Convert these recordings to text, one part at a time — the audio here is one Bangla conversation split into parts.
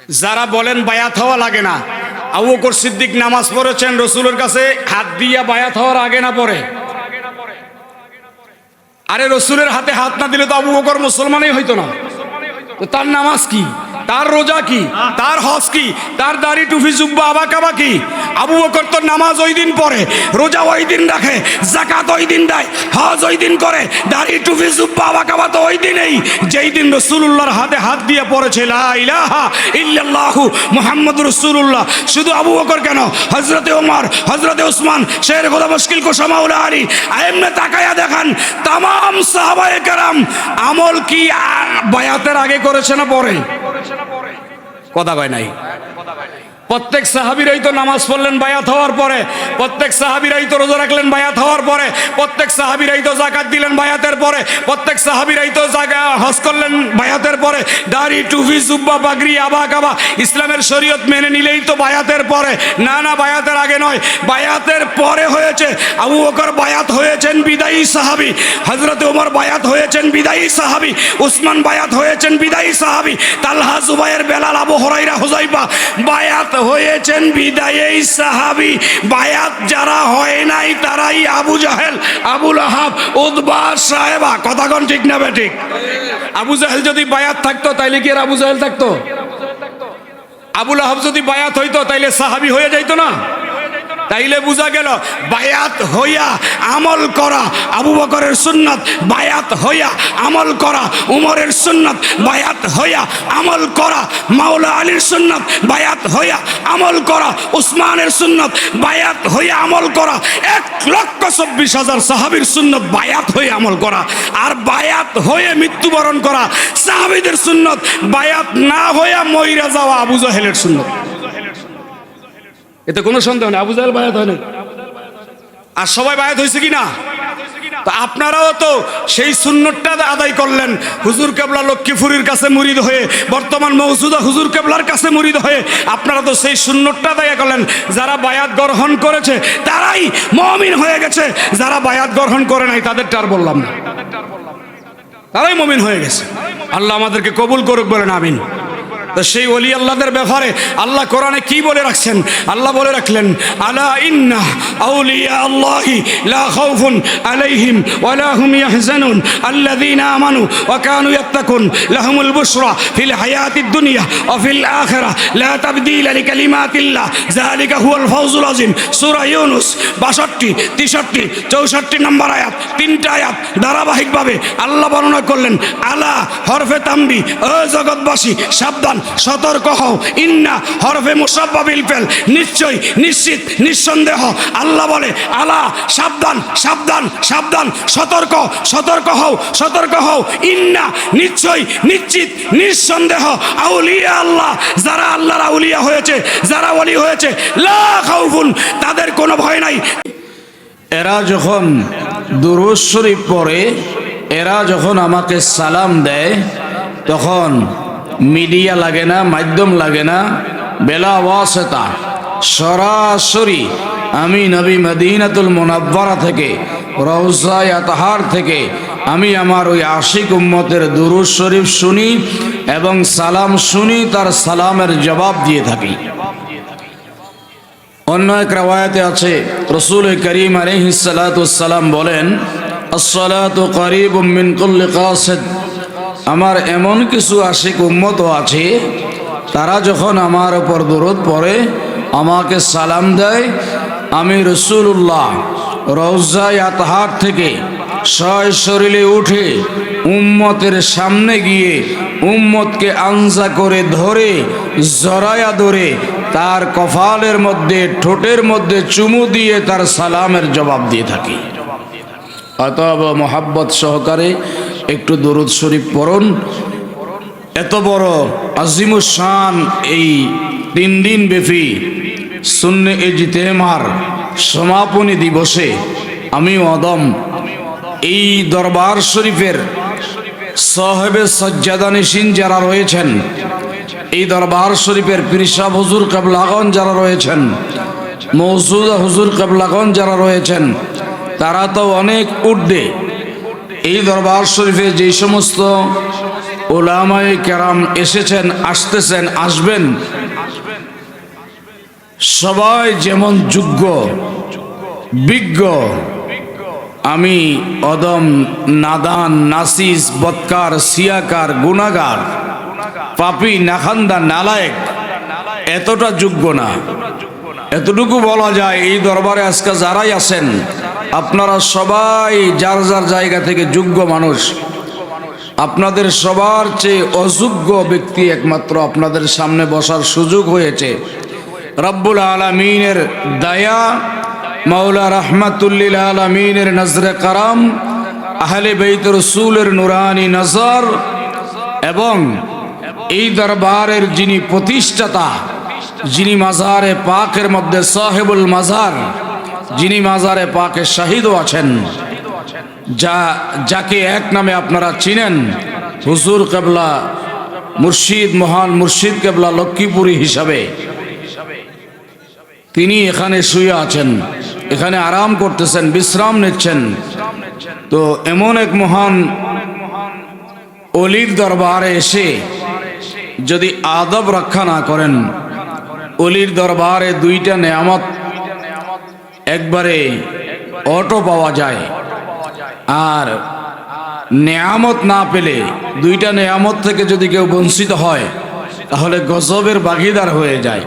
যারা বলেন বায়াত হওয়া লাগে না, আবু বকর সিদ্দিক নামাজ পড়েছেন রসুলের কাছে হাত দিয়া বায়াত হওয়ার আগে না পরে? আরে রসুলের হাতে হাত না দিলে তো আবু বকর মুসলমানই হইতো না। তো তার নামাজ কি, তার রোজা কি, তার হজ কি, তার দাড়ি টুপি জুব্বা আবা কাবা কি? আবু বকর তো নামাজ ওই দিন পড়ে, রোজা ওই দিন রাখে, যাকাত ওই দিন দেয়, হজ ওই দিন করে, দাড়ি টুপি জুব্বা আবা কাবা তো ওই দিনেই যেই দিন রাসূলুল্লাহর হাতে হাত দিয়ে পড়েছে লা ইলাহা ইল্লাল্লাহু মুহাম্মাদুর রাসূলুল্লাহ। শুধু আবু বকর কেন, হযরতে ওমর, হযরতে উসমান, শের খোদা মুশকিল কুশা মাওলা আলী, এমনি তাকায়া দেখান তামাম সাহাবায়ে কেরাম আমল কি বায়াতের আগে করেছে না পরে? কথা কয় নাই। প্রত্যেক সাহাবীরাই তো নামাজ পড়লেন বায়াত হওয়ার পরে, প্রত্যেক সাহাবীরাই তো রোজা রাখলেন বায়াত হওয়ার পরে, প্রত্যেক সাহাবীরাই তো যাকাত দিলেন বায়াতের পরে, প্রত্যেক সাহাবীরাই তো হজ করলেন বায়াতের পরে। দাড়ি টুপি জুব্বা পাগড়ি আবা কাবা ইসলামের শরীয়ত মেনে নিলেই তো বায়াতের পরে। না না, বায়াতের আগে নয়, বায়াতের পরে হয়েছে। আবু বকর বায়াত হয়েছেন বিদায়ী সাহাবী, হযরত ওমর বায়াত হয়েছেন বিদায়ী সাহাবী, উসমান বায়াত হয়েছেন বিদায়ী সাহাবী, তালহা জুবায়ের বেলাল আবু হুরায়রা হুযায়ফা বায়াত হয়েছেন বিদায়ী সাহাবী। বায়াত যারা হয় নাই তারাই আবু জাহেল, আবু লাহাব, উতবা, সাহেবা। কথা কোন ঠিক না বেঠিক? আবু জাহেল যদি বায়াত থাকতো তাইলে কি আর আবু জাহেল থাকতো? আবু লাহাব যদি বায়াত হইতো তাইলে সাহাবী হয়ে যাইতো না? তাইলে বোঝা গেল বায়াত হইয়া আমল করা আবু বকরের সুন্নাত, বায়াত হইয়া আমল করা উমরের সুন্নাত, বায়াত হইয়া আমল করা মাওলা আলীর সুন্নাত, বায়াত হইয়া আমল করা উসমানের সুন্নাত, বায়াত হইয়া আমল করা 1,24,000 সাহাবীর সুন্নাত, বায়াত হয়ে আমল করা। আর বায়াত হয়ে মৃত্যুবরণ করা সাহাবীদের সুন্নাত, বায়াত না হইয়া মইরা যাওয়া আবু জাহেলের সুন্নাত। এতে কোনো সন্দেহ নেই, আবু জাহেল বায়াত হয় না। আর সবাই বায়াত হয়েছে কি না? তো আপনারাও তো সেই সুন্নতটা আদায় করলেন। হুজুর কেবলা লক্ষ্মীপুরীর কাছে মুরিদ হয়ে, বর্তমান মৌজুদা হুজুর কেবলার কাছে মুরিদ হয়ে আপনারা তো সেই সুন্নতটা আদায় করলেন। যারা বায়াত গ্রহণ করেছে তারাই মুমিন হয়ে গেছে, যারা বায়াত গ্রহণ করে নাই তাদেরটা আর বললাম না, তারাই মুমিন হয়ে গেছে। আল্লাহ আমাদেরকে কবুল করুক, বলেন আমিন। তো সেই ওলি আল্লাহদের ব্যাপারে আল্লাহ কোরআনে কি বলে রাখছেন? আল্লাহ বলে রাখলেন, আলা ইন্না আউলিয়া আল্লাহি লা খাউফুন আলাইহিম ওয়া লা হুম ইয়াহজানুন আল্লাযীনা আমানু ওয়া কানু ইয়াত্তাকুন লাহুমুল বুশরা ফিল হায়াতিদ দুনিয়া ওয়া ফিল আখিরাহ লা তাবদীলা লিকালিমাতিল্লাহ যালিকা হুয়াল ফাওজুল আযীম। সূরা ইউনূস 62, 63, 64 নম্বর আয়াত, তিনটা আয়াত ধারাবাহিকভাবে আল্লাহ বর্ণনা করলেন। আলা হরফে তামবি, ও জগৎবাসী সাবধান, সতর্ক হও। ইন্না হরফে মুসাব্বাবিল ফেল, নিশ্চয়, নিশ্চিত, নিঃসন্দেহ। আল্লাহ বলে আলা, সাবধান, সাবধান, সাবধান, সতর্ক, সতর্ক হও, সতর্ক হও। ইন্না নিশ্চয়, নিশ্চিত, নিঃসন্দেহ। আউলিয়া আল্লাহ, যারা আল্লাহর আউলিয়া হয়েছে, যারা ওলি হয়েছে, লা খাউফুন, তাদের কোনো ভয় নাই। এরা যখন দুরূদ শরীফ পড়ে, এরা যখন আমাকে সালাম দেয়, তখন মিডিয়া লাগে না, মাধ্যম লাগে না, বেলা ওয়াসিতা, সরাসরি আমি নবী মদিনাতুল মুনাওয়ারা থেকে, রওজায়ে আতহার থেকে আমি আমার ওই আশিক উম্মতের দুরূদ শরীফ শুনি এবং সালাম শুনি, তার সালামের জবাব দিয়ে থাকি। অন্য এক রাওয়ায়াতে আছে, রাসূল করিম আলাইহিস সালাতু ওয়াস সালাম বলেন, আস-সালাতু করিবুম মিন কুল্লি কাসিদ। আমার এমন কিছু আশিক উম্মতও আছে, তারা যখন আমার উপর দরুদ পড়ে, আমাকে সালাম দেয়, আমি রাসূলুল্লাহ রওজায়ে আতহার থেকে সশরীরে উঠে উম্মতের সামনে গিয়ে উম্মতকে আনজা করে ধরে, জড়ায়া ধরে, তার কপালের মধ্যে, ঠোঁটের মধ্যে চুমু দিয়ে তার সালামের জবাব দিয়ে থাকি। অতএব মোহাব্বত সহকারে একটু দরুদ শরীফ পড়ুন। এত বড় আজিমুস শান এই 3 দিন ব্যাপী সুন্নে ইজতেমার সমাপনী দিবসে আমি অদম এই দরবার শরীফের সাহেবে সজ্জাদানিশিন যারা রয়েছেন, এই দরবার শরীফের পীর সাহেব হুজুর কেবলাগণ যারা রয়েছেন, মৌজুদা হুজুর কেবলাগণ যারা রয়েছেন, তারা তো অনেক ঊর্ধ্বে। এই দরবার শরীফে যে সমস্ত উলামায়ে কেরাম এসেছেন, আসতেছেন, আসবেন, সবাই যেমন যোগ্য বিজ্ঞ, আমি অদম, নাদান, নাসিস, বদকার, সিয়াকার, গুনাহগার, পাপী, নাখান্দা, নালায়েক, এতটা যোগ্য না। এতটুকু বলা যায় এই দরবারে আজকে যারাই আছেন আপনারা সবাই যার যার জায়গা থেকে যোগ্য মানুষ। আপনাদের সবার চেয়ে অযোগ্য ব্যক্তি একমাত্র আপনাদের সামনে বসার সুযোগ হয়েছে। রব্বুল আলামিনের দয়া, মাওলা রাহমাতুল্লিল আলামিনের নজরে কারাম, আহলে বাইত রাসূলের নুরানি নজর এবং এই দরবারের যিনি প্রতিষ্ঠাতা, যিনি মাজারে পাকের মধ্যে সাহেবুল মাজার, যিনি মাজারে পাকে শহীদও আছেন, যাকে এক নামে আপনারা চিনেন, হুজুর কেবলা মুর্শিদ, মহান মুর্শিদ কেবলা লক্ষ্মীপুরী হিসাবে, তিনি এখানে শুয়ে আছেন, এখানে আরাম করতেছেন, বিশ্রাম নিচ্ছেন। তো এমন এক মহান অলির দরবারে এসে যদি আদব রক্ষা না করেন, অলির দরবারে দুইটা নেয়ামত একবারে অটো পাওয়া যায়, আর নেয়ামত না পেলে, দুইটা নেয়ামত থেকে যদি কেউ বঞ্চিত হয় তাহলে গজবের ভাগীদার হয়ে যায়।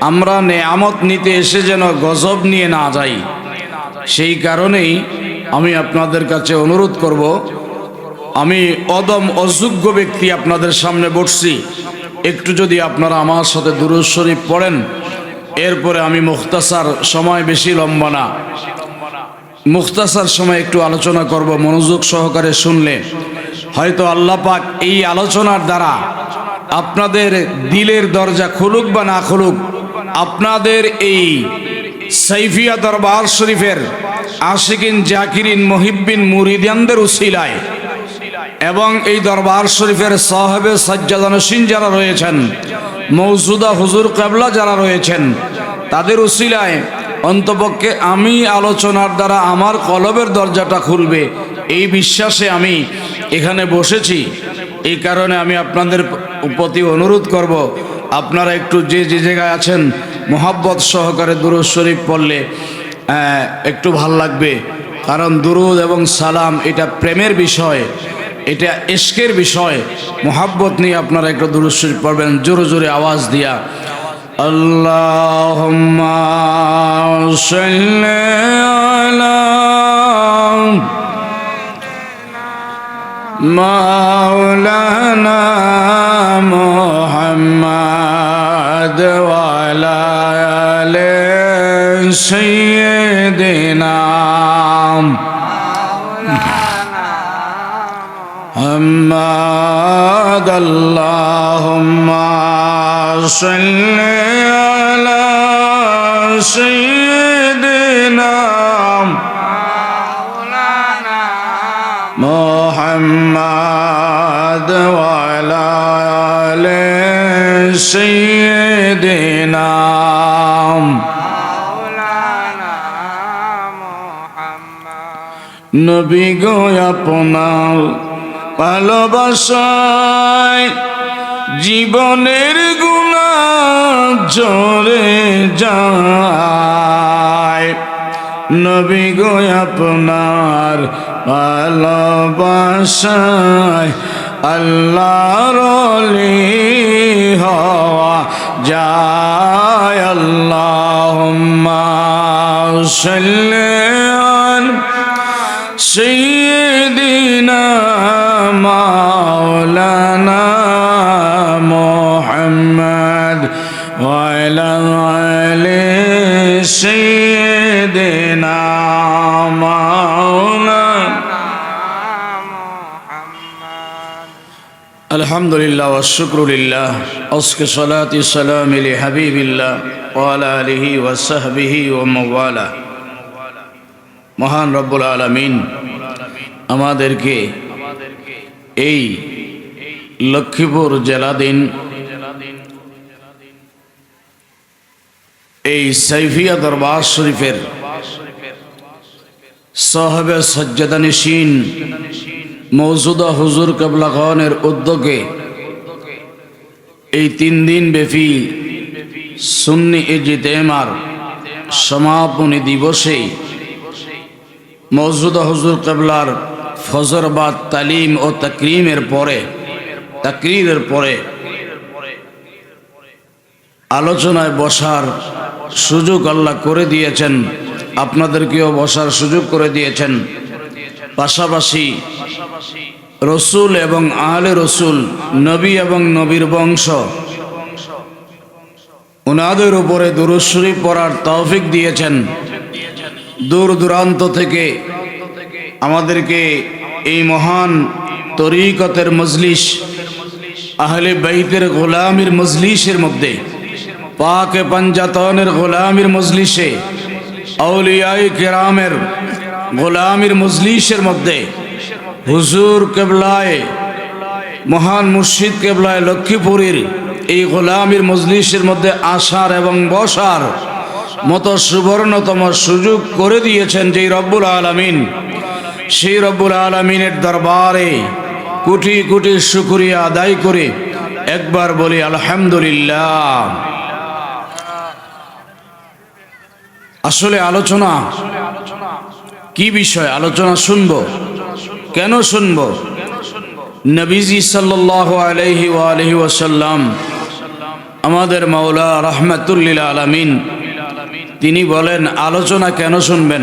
আমরা নেয়ামত নিতে এসে যেন গজব নিয়ে না যাই, সেই কারণেই আমি আপনাদের কাছে অনুরোধ করব, আমি অদম অযোগ্য ব্যক্তি আপনাদের সামনে বসছি, একটু যদি আপনারা আমার সাথে দুরূদ শরীফ পড়েন, এরপরে আমি মুখতাসার, সময় বেশি লম্বা না, মুখতাসার সময় একটু আলোচনা করব। মনোযোগ সহকারে শুনলে হয়তো আল্লাহ পাক এই আলোচনার দ্বারা আপনাদের দিলের দরজা খুলুক বা না খুলুক, আপনাদের এই সাইফিয়া দরবার শরীফের আশিকিন, জাকিরিন, মুহিব্বিন, মুরিদানদের উসিলায় এবং এই দরবার শরীফের সাহেবে সাজ্জাদানশীন যারা রয়েছেন, মৌজুদা হুজুর কেবলা যারা রয়েছেন, তাদের উসিলায় অন্তপক্ষে আমি আলোচনার দ্বারা আমার কলবের দরজাটা খুলবে, এই বিশ্বাসে আমি এখানে বসেছি। এই কারণে আমি আপনাদের প্রতি অনুরোধ করব, আপনারা একটু যে যে জায়গায় আছেন মোহাব্বত সহকারে দুরূদ শরীফ পড়লে একটু ভাল লাগবে। কারণ দুরূদ এবং সালাম এটা প্রেমের বিষয়, এটা ইশকের বিষয়। মোহাব্বত নিয়ে আপনারা একটু দুরূদ শরীফ পড়বেন জোরে জোরে আওয়াজ দিয়া। আল্লাহুম্মা সাল্লি আলা মাওলানা মুহাম্মদ ওয়া আলা আলি সাইয়্যিদিনা মুহাম্মদ। আল্লাহুম্মা সাল্লি আলা সাইয়্যিদিনা মুহাম্মদ ওয়া আলা আলি সাইয়্যিদিনা। নবী গো আপনার ভালোবাসায় জীবনের গুনাহ ঝরে যায়। নবী গো আপনার ভালোবাসায় আল্লাহর ওলি হওয়া যায়। আল্লাহুম্মা সাল্লি আলা সাইয়্যিদিনা মাওলানা মুহাম্মদ ওয়া আলা আলি সাইয়্যিদিনা মাওলানা মুহাম্মদ। আলহামদুলিল্লাহ ওয়া শুকরুলিল্লাহ, আজকে সালাতি সালামি লি হাবিবিল্লাহ ওয়া আলা আলিহি ওয়া সাহবিহি ওয়া মাওয়ালা। মহান রব্বুল আলামিন আমাদেরকে এই লক্ষ্মীপুর জেলাধীন এই সাইফিয়া দরবার শরীফের সাহেবে সাজ্জাদানশীন মৌজুদা হুজুর কেবলা খানের উদ্যোগে এই 3 দিন ব্যাপী সুন্নি ইজতেমার সমাপনী দিবসে মৌজুদা হুজুর কেবলার ফজরবাদ তালিম ও তাকরিরের পরে আলোচনায় বসার সুযোগ আল্লাহ করে দিয়েছেন, আপনাদেরকেও বসার সুযোগ করে দিয়েছেন। পাশাপাশি রসুল এবং আহলে রসুল, নবী এবং নবীর বংশ, উনাদের উপরে দুরূদ শরীফ পড়ার তৌফিক দিয়েছেন। দূর দূরান্ত থেকে আমাদেরকে এই মহান তরিকতের মজলিস, আহলে বাইতের গোলামির মজলিসের মধ্যে, পাকে পঞ্জাতনের গোলামির মজলিসে, আউলিয়ায়ে কেরামের গোলামির মজলিসের মধ্যে হুজুর কেবলায়, মহান মুর্শিদ কেবলায় লক্ষ্মীপুরীর এই গোলামির মজলিসের মধ্যে আসার এবং বসার মতো সুবর্ণতম সুযোগ করে দিয়েছেন যেই রব্বুল আলামিন। সেই রব্বুল আলামিনের দরবারে কোটি কোটি শুকরিয়া আদায় করে একবার বলি আলহামদুলিল্লাহ। আসলে আলোচনা কি বিষয়? আলোচনা শুনবো, কেন শুনবো? নবীজি সাল্লাল্লাহু আলাইহি ওয়া আলিহি ওয়াসাল্লাম, আমাদের মাওলা রাহমাতুল লিল আলামিন, তিনি বলেন আলোচনা কেন শুনবেন?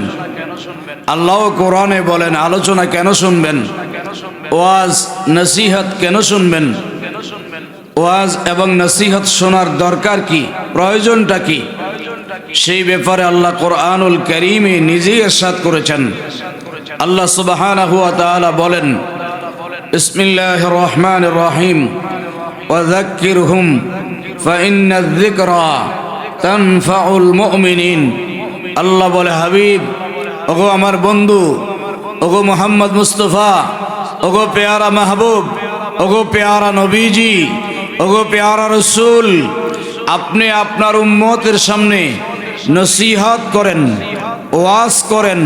আল্লাহ কোরআনে বলেন আলোচনা কেন শুনবেন? ওয়াজ নসিহত কেন শুনবেন? ওয়াজ এবং নসিহত শোনার দরকার কি, প্রয়োজনটা কি? সেই ব্যাপারে আল্লাহ কোরআনুল কারীমে নিজেই ইরশাদ করেছেন। আল্লাহ সুবহানাহু ওয়া তাআলা বলেন, বিসমিল্লাহির রহমানির রহিম, ওয়া যাক্কিরহুম ফাইন্নায যিকরা তানফাউল মুমিনিন। আল্লাহ বলে, হাবিব, ওগো আমার বন্ধু, ওগো মুহাম্মদ মুস্তাফা, ওগো পেয়ারা মাহবুব, ওগো পেয়ারা নবীজি, ওগো পেয়ারা রসুল, আপনি আপনার উম্মতের সামনে নসিহত করেন, ওয়াজ করেন,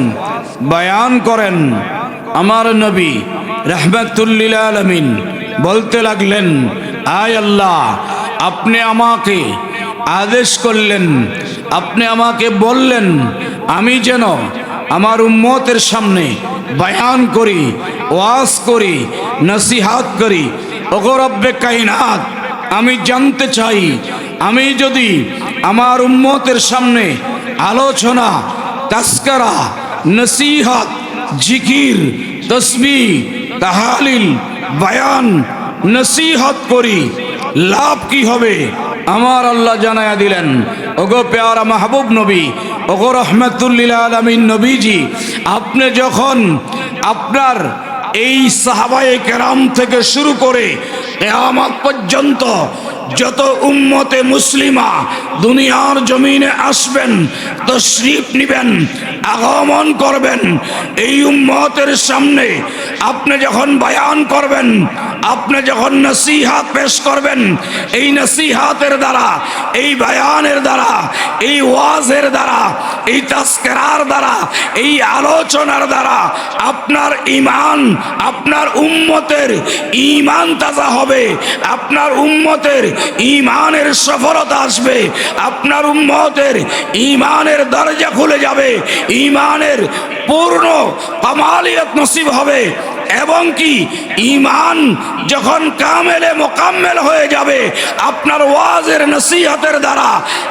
বয়ান করেন। আমার নবী রাহমাতুল লিল আলামিন বলতে লাগলেন, আয় আল্লাহ, আপনি আমাকে আদেশ করলেন, আপনি আমাকে বললেন আমি যেন আমার উম্মতের সামনে বয়ান করি, ওয়াজ করি, নসিহত করি। ওগো রব্বে কায়নাত, আমি জানতে চাই, আমি যদি আমার উম্মতের সামনে আলোচনা, তাসকারা, নসিহত, জিকির, তসবিহ, তাহালিল, বয়ান, নসিহত করি, লাভ কি হবে? আমার আল্লাহ জানায়া দিলেন, ওগো পেয়ারা মাহবুব নবী, ওগো রহমাতুল লিল আলামিন নবীজি, আপনি যখন আপনার এই সাহাবায়ে কেরাম থেকে শুরু করে কিয়ামত পর্যন্ত যত উম্মতে মুসলিমা দুনিয়ার জমিনে আসবেন, তশরিফ নিবেন, আগমন করবেন, এই উম্মতের সামনে আপনি যখন বয়ান করবেন, আপনি যখন নসিহত পেশ করবেন, এই নসিহতের দ্বারা, এই বয়ানের দ্বারা, এই ওয়াজের দ্বারা, এই তাসকিরার দ্বারা, এই আলোচনার দ্বারা আপনার ঈমান, আপনার উম্মতের ঈমান তাজা হবে, আপনার উম্মতের ঈমানের সফলতা আসবে, আপনার উম্মতের ঈমানের দরজা খুলে যাবে, ঈমানের পূর্ণ কামালিয়ত নসিব হবে। এবং কি ঈমান যখন কামেলে মোকাম্মেল হয়ে যাবে আপনার ওয়াজের নসিহতের দ্বারা,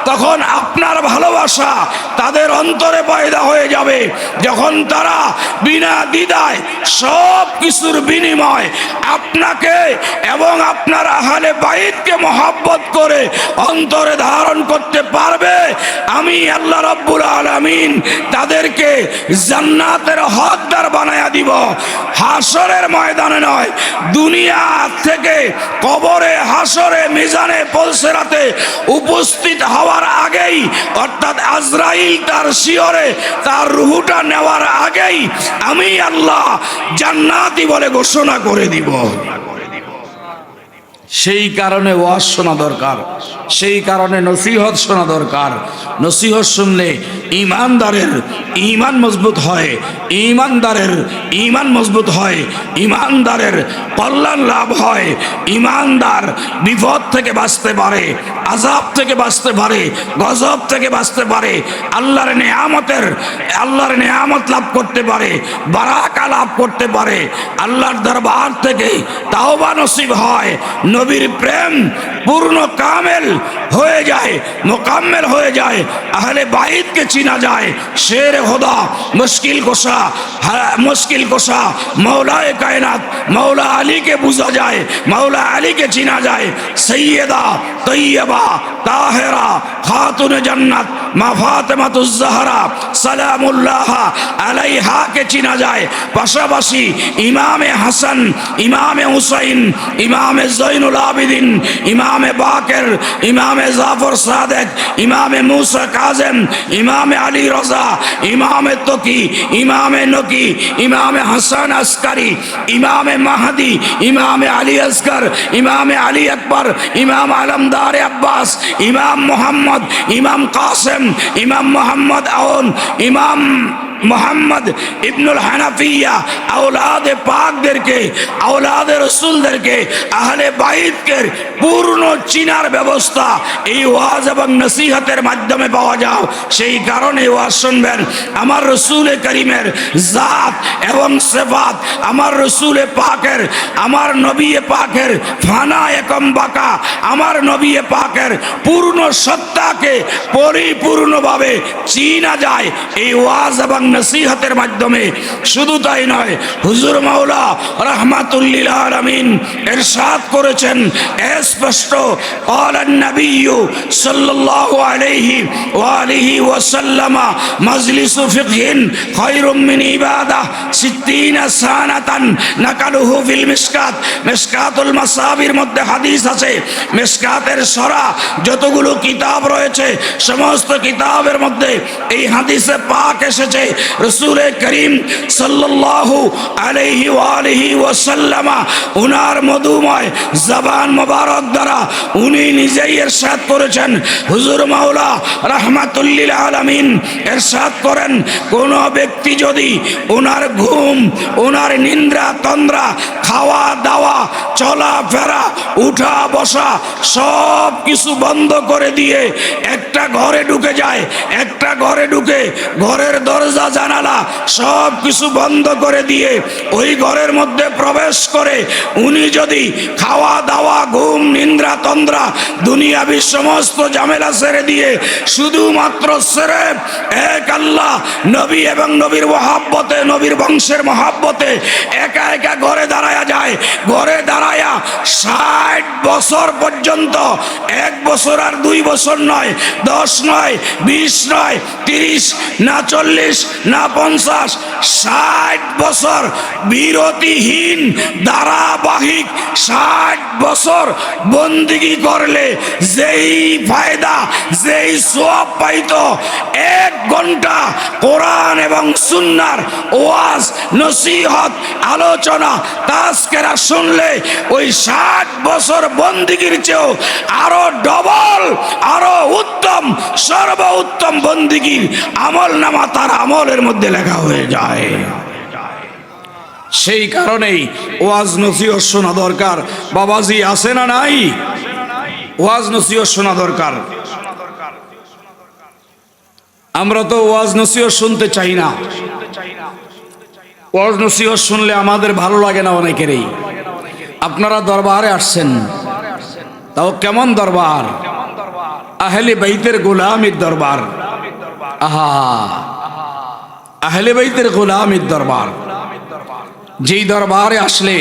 তখন আপনার ভালোবাসা তাদের অন্তরে পয়দা হয়ে যাবে। যখন তারা বিনা দ্বিধায় সব কিছুর বিনিময় আপনাকে এবং আপনার আহলে বাইতকে মহব্বত করে অন্তরে ধারণ করতে পারবে, আমি আল্লাহ রাব্বুল আলামিন তাদেরকে জান্নাতের হকদার বানায়া দিব। হাসরের ময়দানে নয়, দুনিয়া থেকে কবরে, হাসরে, মিজানে, পুলসিরাতে উপস্থিত হওয়ার আগেই, অর্থাৎ আজরাইল তার শিয়রে তার রূহটা নেওয়ার আগেই আমি আল্লাহ জান্নাতি বলে ঘোষণা করে দিব। সেই কারণে ওয়াজ শোনা দরকার, সেই কারণে নসিহত শোনা দরকার। নসিহত শুনলে ইমানদারের ইমান মজবুত হয়, ইমানদারের ইমান মজবুত হয়, ইমানদারের কল্যাণ লাভ হয়, ইমানদার বিপদ থেকে বাঁচতে পারে, আযাব থেকে বাঁচতে পারে, গজব থেকে বাঁচতে পারে, আল্লাহর নেয়ামত লাভ করতে পারে, বারাকা লাভ করতে পারে, আল্লাহর দরবার থেকে তাওবা নসিব হয়, নবীর প্রেম পূর্ণ কামেল হয়ে যায়, মোকাম্মেল হয়ে যায়, আহলে বাইতকে চিনা যায়, শের খোদা মুশকিল কোশা মৌলায়ে কায়নাত মৌলা আলীকে বুঝা যায়, মৌলা আলীকে চিনা যায়, সৈয়দা তৈয়বা তাহেরা খাতুন জান্নাত মা ফাতেমাতুজ জাহরা সালামুল্লাহ আলাইহাকে চিনা যায়। পাশাপাশি ইমামে হাসান, ইমামে হুসাইন, ইমামে জৈনুল আবিদিন, ইমামে বাকের, ইমামে জাফর সাদেক, ইমামে মুসা কাজেম, ইমামে আলী রজা, ইমামে তকি, ইমামে নকি, ইমামে হাসান আসকারি, ইমামে মাহাদি, ইমামে আলী আসগর, ইমামে আলী আকবর, ইমাম আলমদার আব্বাস, ইমাম মোহাম্মদ, ইমাম কাসেম, ইমাম মোহাম্মদ আউন, ইমাম মোহাম্মদ ইবনুল হানাফিয়া, আওলাদে পাকদেরকে, আওলাদে রসুলদেরকে, আহলে বাইতকে পূর্ণ চিনার ব্যবস্থা এই ওয়াজ এবং নসিহতের মাধ্যমে পাওয়া যায়। সেই কারণে ওয়াজ শুনবেন। আমার রসুলে করিমের জাত এবং সিফাত, আমার রসুলে পাকের, আমার নবী পাকের ফানা একম বাকা, আমার নবী পাকের পূর্ণ সত্তাকে পরিপূর্ণভাবে চিনা যায় এই ওয়াজ এবং নসিহতের মাধ্যমে। শুধু তাই নয়, হুজুর মাওলা রাহমাতুল লিল আলামিন ইরশাদ করেছেন স্পষ্ট, ক্বালান নাবিয়্যু সাল্লাল্লাহু আলাইহি ওয়া আলিহি ওয়াসাল্লাম মাজলিসু ফিকহিন খায়রুম মিন ইবাদাহ 60 সানাতান নাকালুহু ফিল মিশকাত। মিশকাতুল মাসাবির মধ্যে হাদিস আছে, মিশকাতের সরা যতগুলো কিতাব রয়েছে সমস্ত কিতাবের মধ্যে এই হাদিসে পাক এসেছে। রসুল করিম সাল্লাল্লাহু আলাইহি ওয়া আলিহি ওয়াসাল্লাম উনার মধুময় জবান মোবারক দ্বারা উনি নিজেই ইরশাদ করেছেন। হুজুর মাওলা রাহমাতুল লিল আলামিন ইরশাদ করেন, কোন ব্যক্তি যদি ওনার ঘুম, ওনার নিদ্রা তন্দ্রা, খাওয়া দাওয়া, চলাফেরা, উঠা বসা সব কিছু বন্ধ করে দিয়ে একটা ঘরে ঢুকে যায়, একটা ঘরে ঢুকে ঘরের দরজা জানালা সব কিছু বন্ধ করে দিয়ে ওই ঘরের মধ্যে প্রবেশ করে উনি যদি খাওয়া দাওয়া, ঘুম, নিদ্রা তন্দ্রা, দুনিয়াবি সমস্ত ঝামেলা ছেড়ে দিয়ে শুধুমাত্র সির্ফ এক আল্লাহ, নবী এবং নবীর মহব্বতে, নবীর বংশের মহব্বতে একা একা ঘরে দাঁড়ায়া যায়, ঘরে দাঁড়ায়া 60 বছর পর্যন্ত, 1 বছর আর 2 বছর নয়, 10 নয়, 20 নয়, 30 না 40 না 50, 60 বছর বিরতিহীন ধারাবাহিক 60 বছর বন্দিগি করলে যেই ফায়দা, যেই সওয়াব পাইতো 1 ঘন্টা কোরআন এবং সুন্নাহর ওয়াজ, নসিহত, আলোচনা, তাজকিরা শুনলে ওই 60 বছর বন্দিগির চেয়েও আরো ডবল, আরো উত্তম, সর্বোত্তম বন্দিগির আমল নামা তার আমলের মধ্যে লেখা হয়ে যায়। সেই কারণেই ওয়াজ নসিহত শোনা দরকার। বাবাজি আছে না নাই? ওয়াজ নসিহত শোনা দরকার। আমরা তো ওয়াজ নসিহত শুনতে চাই না। ওয়াজ নসিহত শুনলে আমাদের ভালো লাগে না অনেকেরই। আপনারা দরবারে আসছেন, তাও কেমন দরবার? আহলে বাইতের গোলামীর দরবার। আহা, আহলে বাইতের গোলামীর দরবার। যেই দরবারে আসলে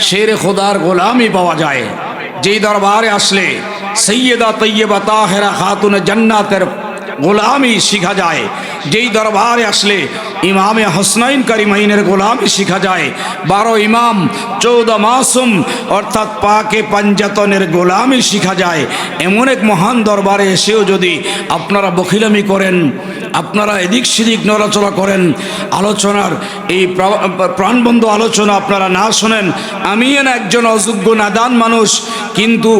শের খোদার গোলামি পাওয়া যায়, যেই দরবারে আসলে সৈয়দা তৈয়বা তাহেরা খাতুন জান্নাতের গোলামি শিখা যায়, যেই দরবারে আসলে ইমামে হাসনাইন কারিমাইনের গোলামি শিখা যায়, 12 ইমাম 14 মাসুম অর্থাৎ পাকে পাঞ্জাতনের গোলামি শিখা যায়, এমন এক মহান দরবারে এসেও যদি আপনারা বখিলামি করেন, আপনারা এদিক সেদিক নড়াচড়া করেন, আলোচনার এই প্রাণবন্ধ আলোচনা আপনারা না শোনেন। আমি একজন অযোগ্য নাদান মানুষ, কিন্তু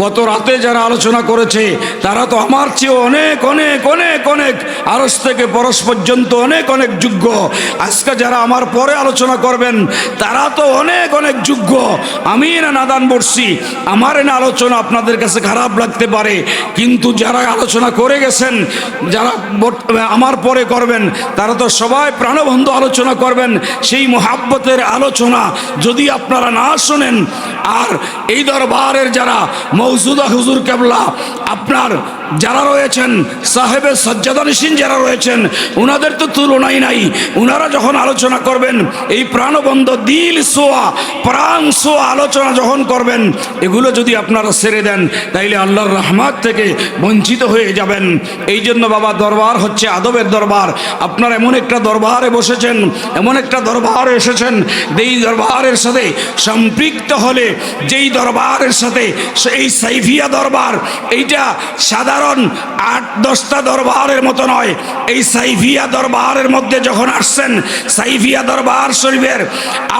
গত রাতে যারা আলোচনা করেছে তারা তো আমার চেয়ে অনেক অনেক অনেক অনেক আরশ থেকে পরশ পর্যন্ত অনেক অনেক যোগ্য। আজকে যারা আমার পরে আলোচনা করবেন তারা তো অনেক অনেক যোগ্য। আমি না নাদান বলছি, আমার না আলোচনা আপনাদের কাছে খারাপ লাগতে পারে, কিন্তু যারা আলোচনা করে গেছেন, যারা আমার পরে করবেন, তারা তো সবাই প্রাণবন্ধ আলোচনা করবেন। সেই মোহাব্বতের আলোচনা যদি আপনারা না শোনেন, আর এই দরবারের যারা মৌজুদা হুজুর কেবলা আপনার যারা রয়েছেন, সাহেবে সজ্জাদানশীন যারা রয়েছেন, ওনাদের তো তুলনাই নাই। ওনারা যখন আলোচনা করবেন, এই প্রাণবন্ধ দিল সোয়া প্রাণ সোয়া আলোচনা যখন করবেন, এগুলো যদি আপনারা ছেড়ে দেন তাইলে আল্লাহর রহমত থেকে বঞ্চিত হয়ে যাবেন। এই জন্য বাবা, দরবার হচ্ছে আদবের দরবার। আপনারা এমন একটা দরবারে বসেছেন, এমন একটা দরবারে এসেছেন, যেই দরবারের সাথে সম্পৃক্ত হলে, যেই দরবারের সাথে এই সাইফিয়া দরবার, এইটা সাধারণ 8-10টা দরবারের মতো নয়। এই সাইফিয়া দরবারের মধ্যে যখন আসছেন, সাইফিয়া দরবার শরীফের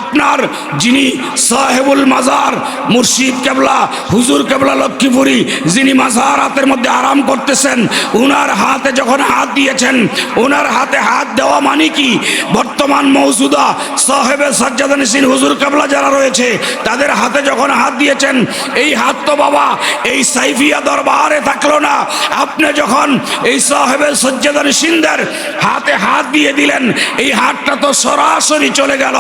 আপনার যিনি সাহেবুল মাজার মুর্শিদ কেবলা হুজুর কেবলা লক্ষ্মীপুরী, যিনি মাজারাতের মধ্যে আরাম করতেছেন, ওনার হাতে যখন হাত দিয়েছেন, ওনার হাতে হাত দেওয়া মানে কি, বর্তমান মৌজুদা সাহেবে সাজ্জাদানশীন হুজুর কেবলা যারা রয়েছে তাদের হাতে যখন হাত দিয়েছেন, এই হাত তো বাবা এই সাইফিয়া দরবারে থাকলো না। আপনি যখন এই সাহেবে সাজ্জাদানশীনদের হাতে হাত দিয়ে দিলেন, এই হাতটা তো সরাসরি চলে গেল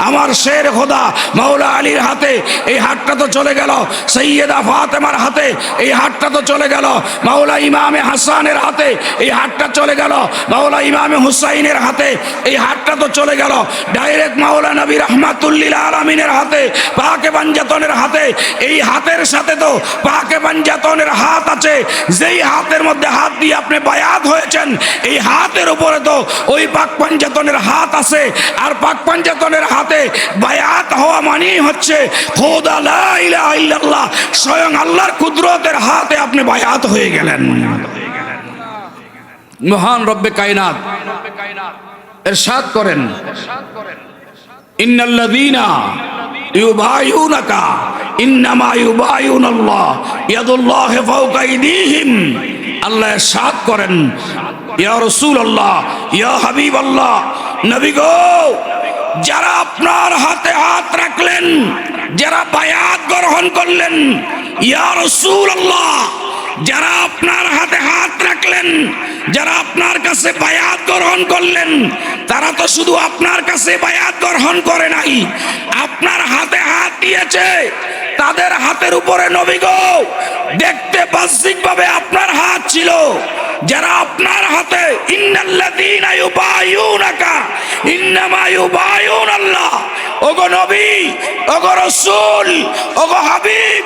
আমার শের খোদা মাওলা আলীর হাতে, এই হাতটা তো চলে গেল সৈয়দা ফাতেমার হাতে, এই হাতটা তো চলে গেল মাওলা ইমামে হাসানের হাতে, এই হাতটা চলে গেল মাওলা ইমামে হুসাইনের হাতে, এই হাতটা তো চলে গেল ডাইরেক্ট মাওলা নবী রহমাতুল্লিল আলামিনের হাতে, পাকে পাঞ্জাতনের হাতে। এই হাতের সাথে তো পাকে পাঞ্জাতনের হাত আছে, যেই হাতের মধ্যে হাত দিয়ে আপনি বায়াত হয়েছেন, এই হাতের উপরে তো ওই পাক পাঞ্জাতনের হাত আছে। আর পাক পাঞ্জাতনের হাতে বায়াত হওয়া মানেই হচ্ছে খোদা লা ইলাহা ইল্লাল্লাহ, স্বয়ং আল্লাহর কুদরতের হাতে আপনি বায়াত হয়ে গেলেন। মহান রব্বে কায়নাত ইরশাদ করেন, ইন্নাল্লাযীনা ইউবাইউনাকা ইন্নামা ইউবাইউনাল্লাহ ইয়াদুল্লাহি ফাওকা আইদিহিম। আল্লাহ ইরশাদ করেন, ইয়া রাসূলুল্লাহ, ইয়া হাবিবাল্লাহ, নবী গো, যারা আপনার হাতে হাত রাখলেন, যারা বায়াত গ্রহণ করলেন, ইয়া রাসূলুল্লাহ, যারা আপনার হাতে হাত রাখলেন, যারা আপনার কাছে বায়াত গ্রহণ করলেন, তারা তো শুধু আপনার কাছে বায়াত গ্রহণ করে নাই, আপনার হাতে হাত দিয়েছে। তাদের হাতের উপরে নবী গো দেখতে বাহ্যিকভাবে আপনার হাত ছিল, যারা আপনার হাতে ইন্নাল্লাযীনা ইউবাইউনাকা ইন্নামা ইউবাইউনাল্লাহ। ওগো নবী, ওগো রাসূল, ওগো হাবিব,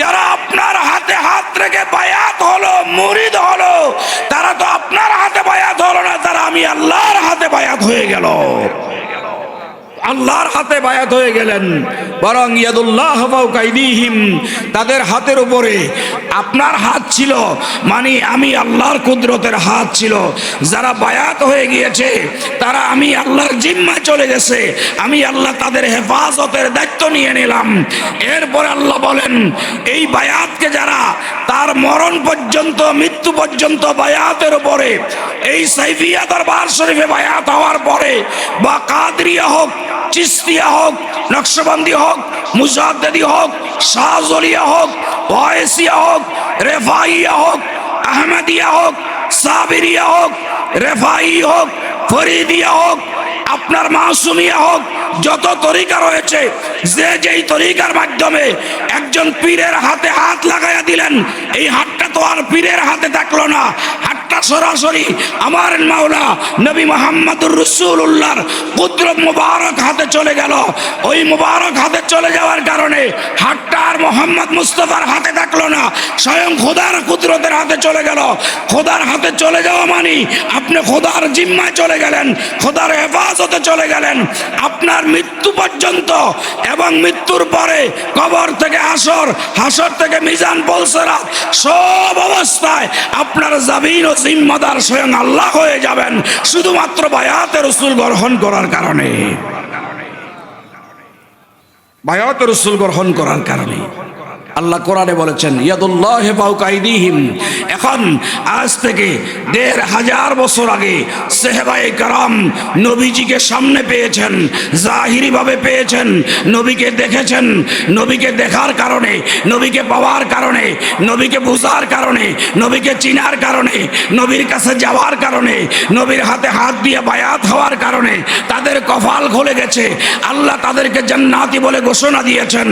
যারা আপনার হাতে হাত রেখে বায়াত হলো, মুরিদ হলো, তারা তো আপনার হাতে বায়াত হলো না, তারা আমি আল্লাহর হাতে বায়াত হয়ে গেল, আল্লাহর হাতে বায়াত হয়ে গেলেন। বরং ইয়াদুল্লাহ ফাওকা আইদিহিম, তাদের হাতের উপরে আপনার হাত ছিল, মানে আমি আল্লাহর কুদরতের হাত ছিল। যারা বায়াত হয়ে গিয়েছে তারা আমি আল্লাহর জিম্মায় চলে গেছে, আমি আল্লাহ তাদের হেফাজতের দায়িত্ব নিয়ে নিলাম। এরপরে আল্লাহ বলেন, এই বায়াতকে যারা তার মরণ পর্যন্ত, মৃত্যু পর্যন্ত বায়াতের উপরে, এই সাইফিয়া দরবার শরীফে বায়াত হওয়ার পরে, বা কাদরিয়া হোক, চিস্তিয়া হোক, নকশবন্দি হোক, মুজাদ্দিদি হোক, শাহজলিয়া হোক, ওয়াইসিয়া হোক, রেফাইয়া হোক, আহমদিয়া হোক, সাবিরিয়া হোক, রেফাই হোক, ফরিদিয়া হোক, আপনার মাসুমিয়া হোক, যত তরিকা রয়েছে, যে যেই তরিকার মাধ্যমে একজন পীরের হাতে হাত লাগাইয়া দিলেন, এই হাতটা তো আর পীরের হাতে থাকলো না, হাতটা সরাসরি আমার মাওলা নবী মুহাম্মদুর রাসূলুল্লাহর কুদরত মুবারক হাতে চলে গেল। ওই মুবারক হাতে চলে যাওয়ার কারণে হাতটা আর মোহাম্মদ মুস্তাফার হাতে থাকলো না, স্বয়ং খোদার কুদরতের হাতে চলে গেল। খোদার হাতে চলে যাওয়া মানে আপনি খোদার জিম্মায় চলে গেলেন, খোদার হেফাজতে চলে গেলেন। আপনার মৃত্যু পর্যন্ত এবং মৃত্যুর পরে কবর থেকে হাসর, হাসর থেকে মিজান পৌঁছারা, সব অবস্থায় আপনার জামিন ও জিম্মাদার স্বয়ং আল্লাহ হয়ে যাবেন শুধুমাত্র বায়াতে রাসূল গ্রহণ করার কারণে, বায়াতে রাসূল গ্রহণ করার কারণে। আল্লাহ কোরআনে বলেছেন ইয়াদুল্লাহি ফাওকা আইদিহিম। এখন আজ থেকে ১৫০০ বছর আগে সাহাবায়ে কেরাম নবীজিকে সামনে পেয়েছেন, জাহিরি ভাবে পেয়েছেন, নবীকে দেখেছেন। নবীকে দেখার কারণে, নবীকে পাওয়ার কারণে, নবীকে বুঝার কারণে, নবীকে চিনার কারণে, নবীর কাছে যাওয়ার কারণে, নবীর হাতে হাত দিয়ে বায়াত হওয়ার কারণে তাদের কপাল খুলে গেছে। আল্লাহ তাদেরকে জান্নাতি বলে ঘোষণা দিয়েছেন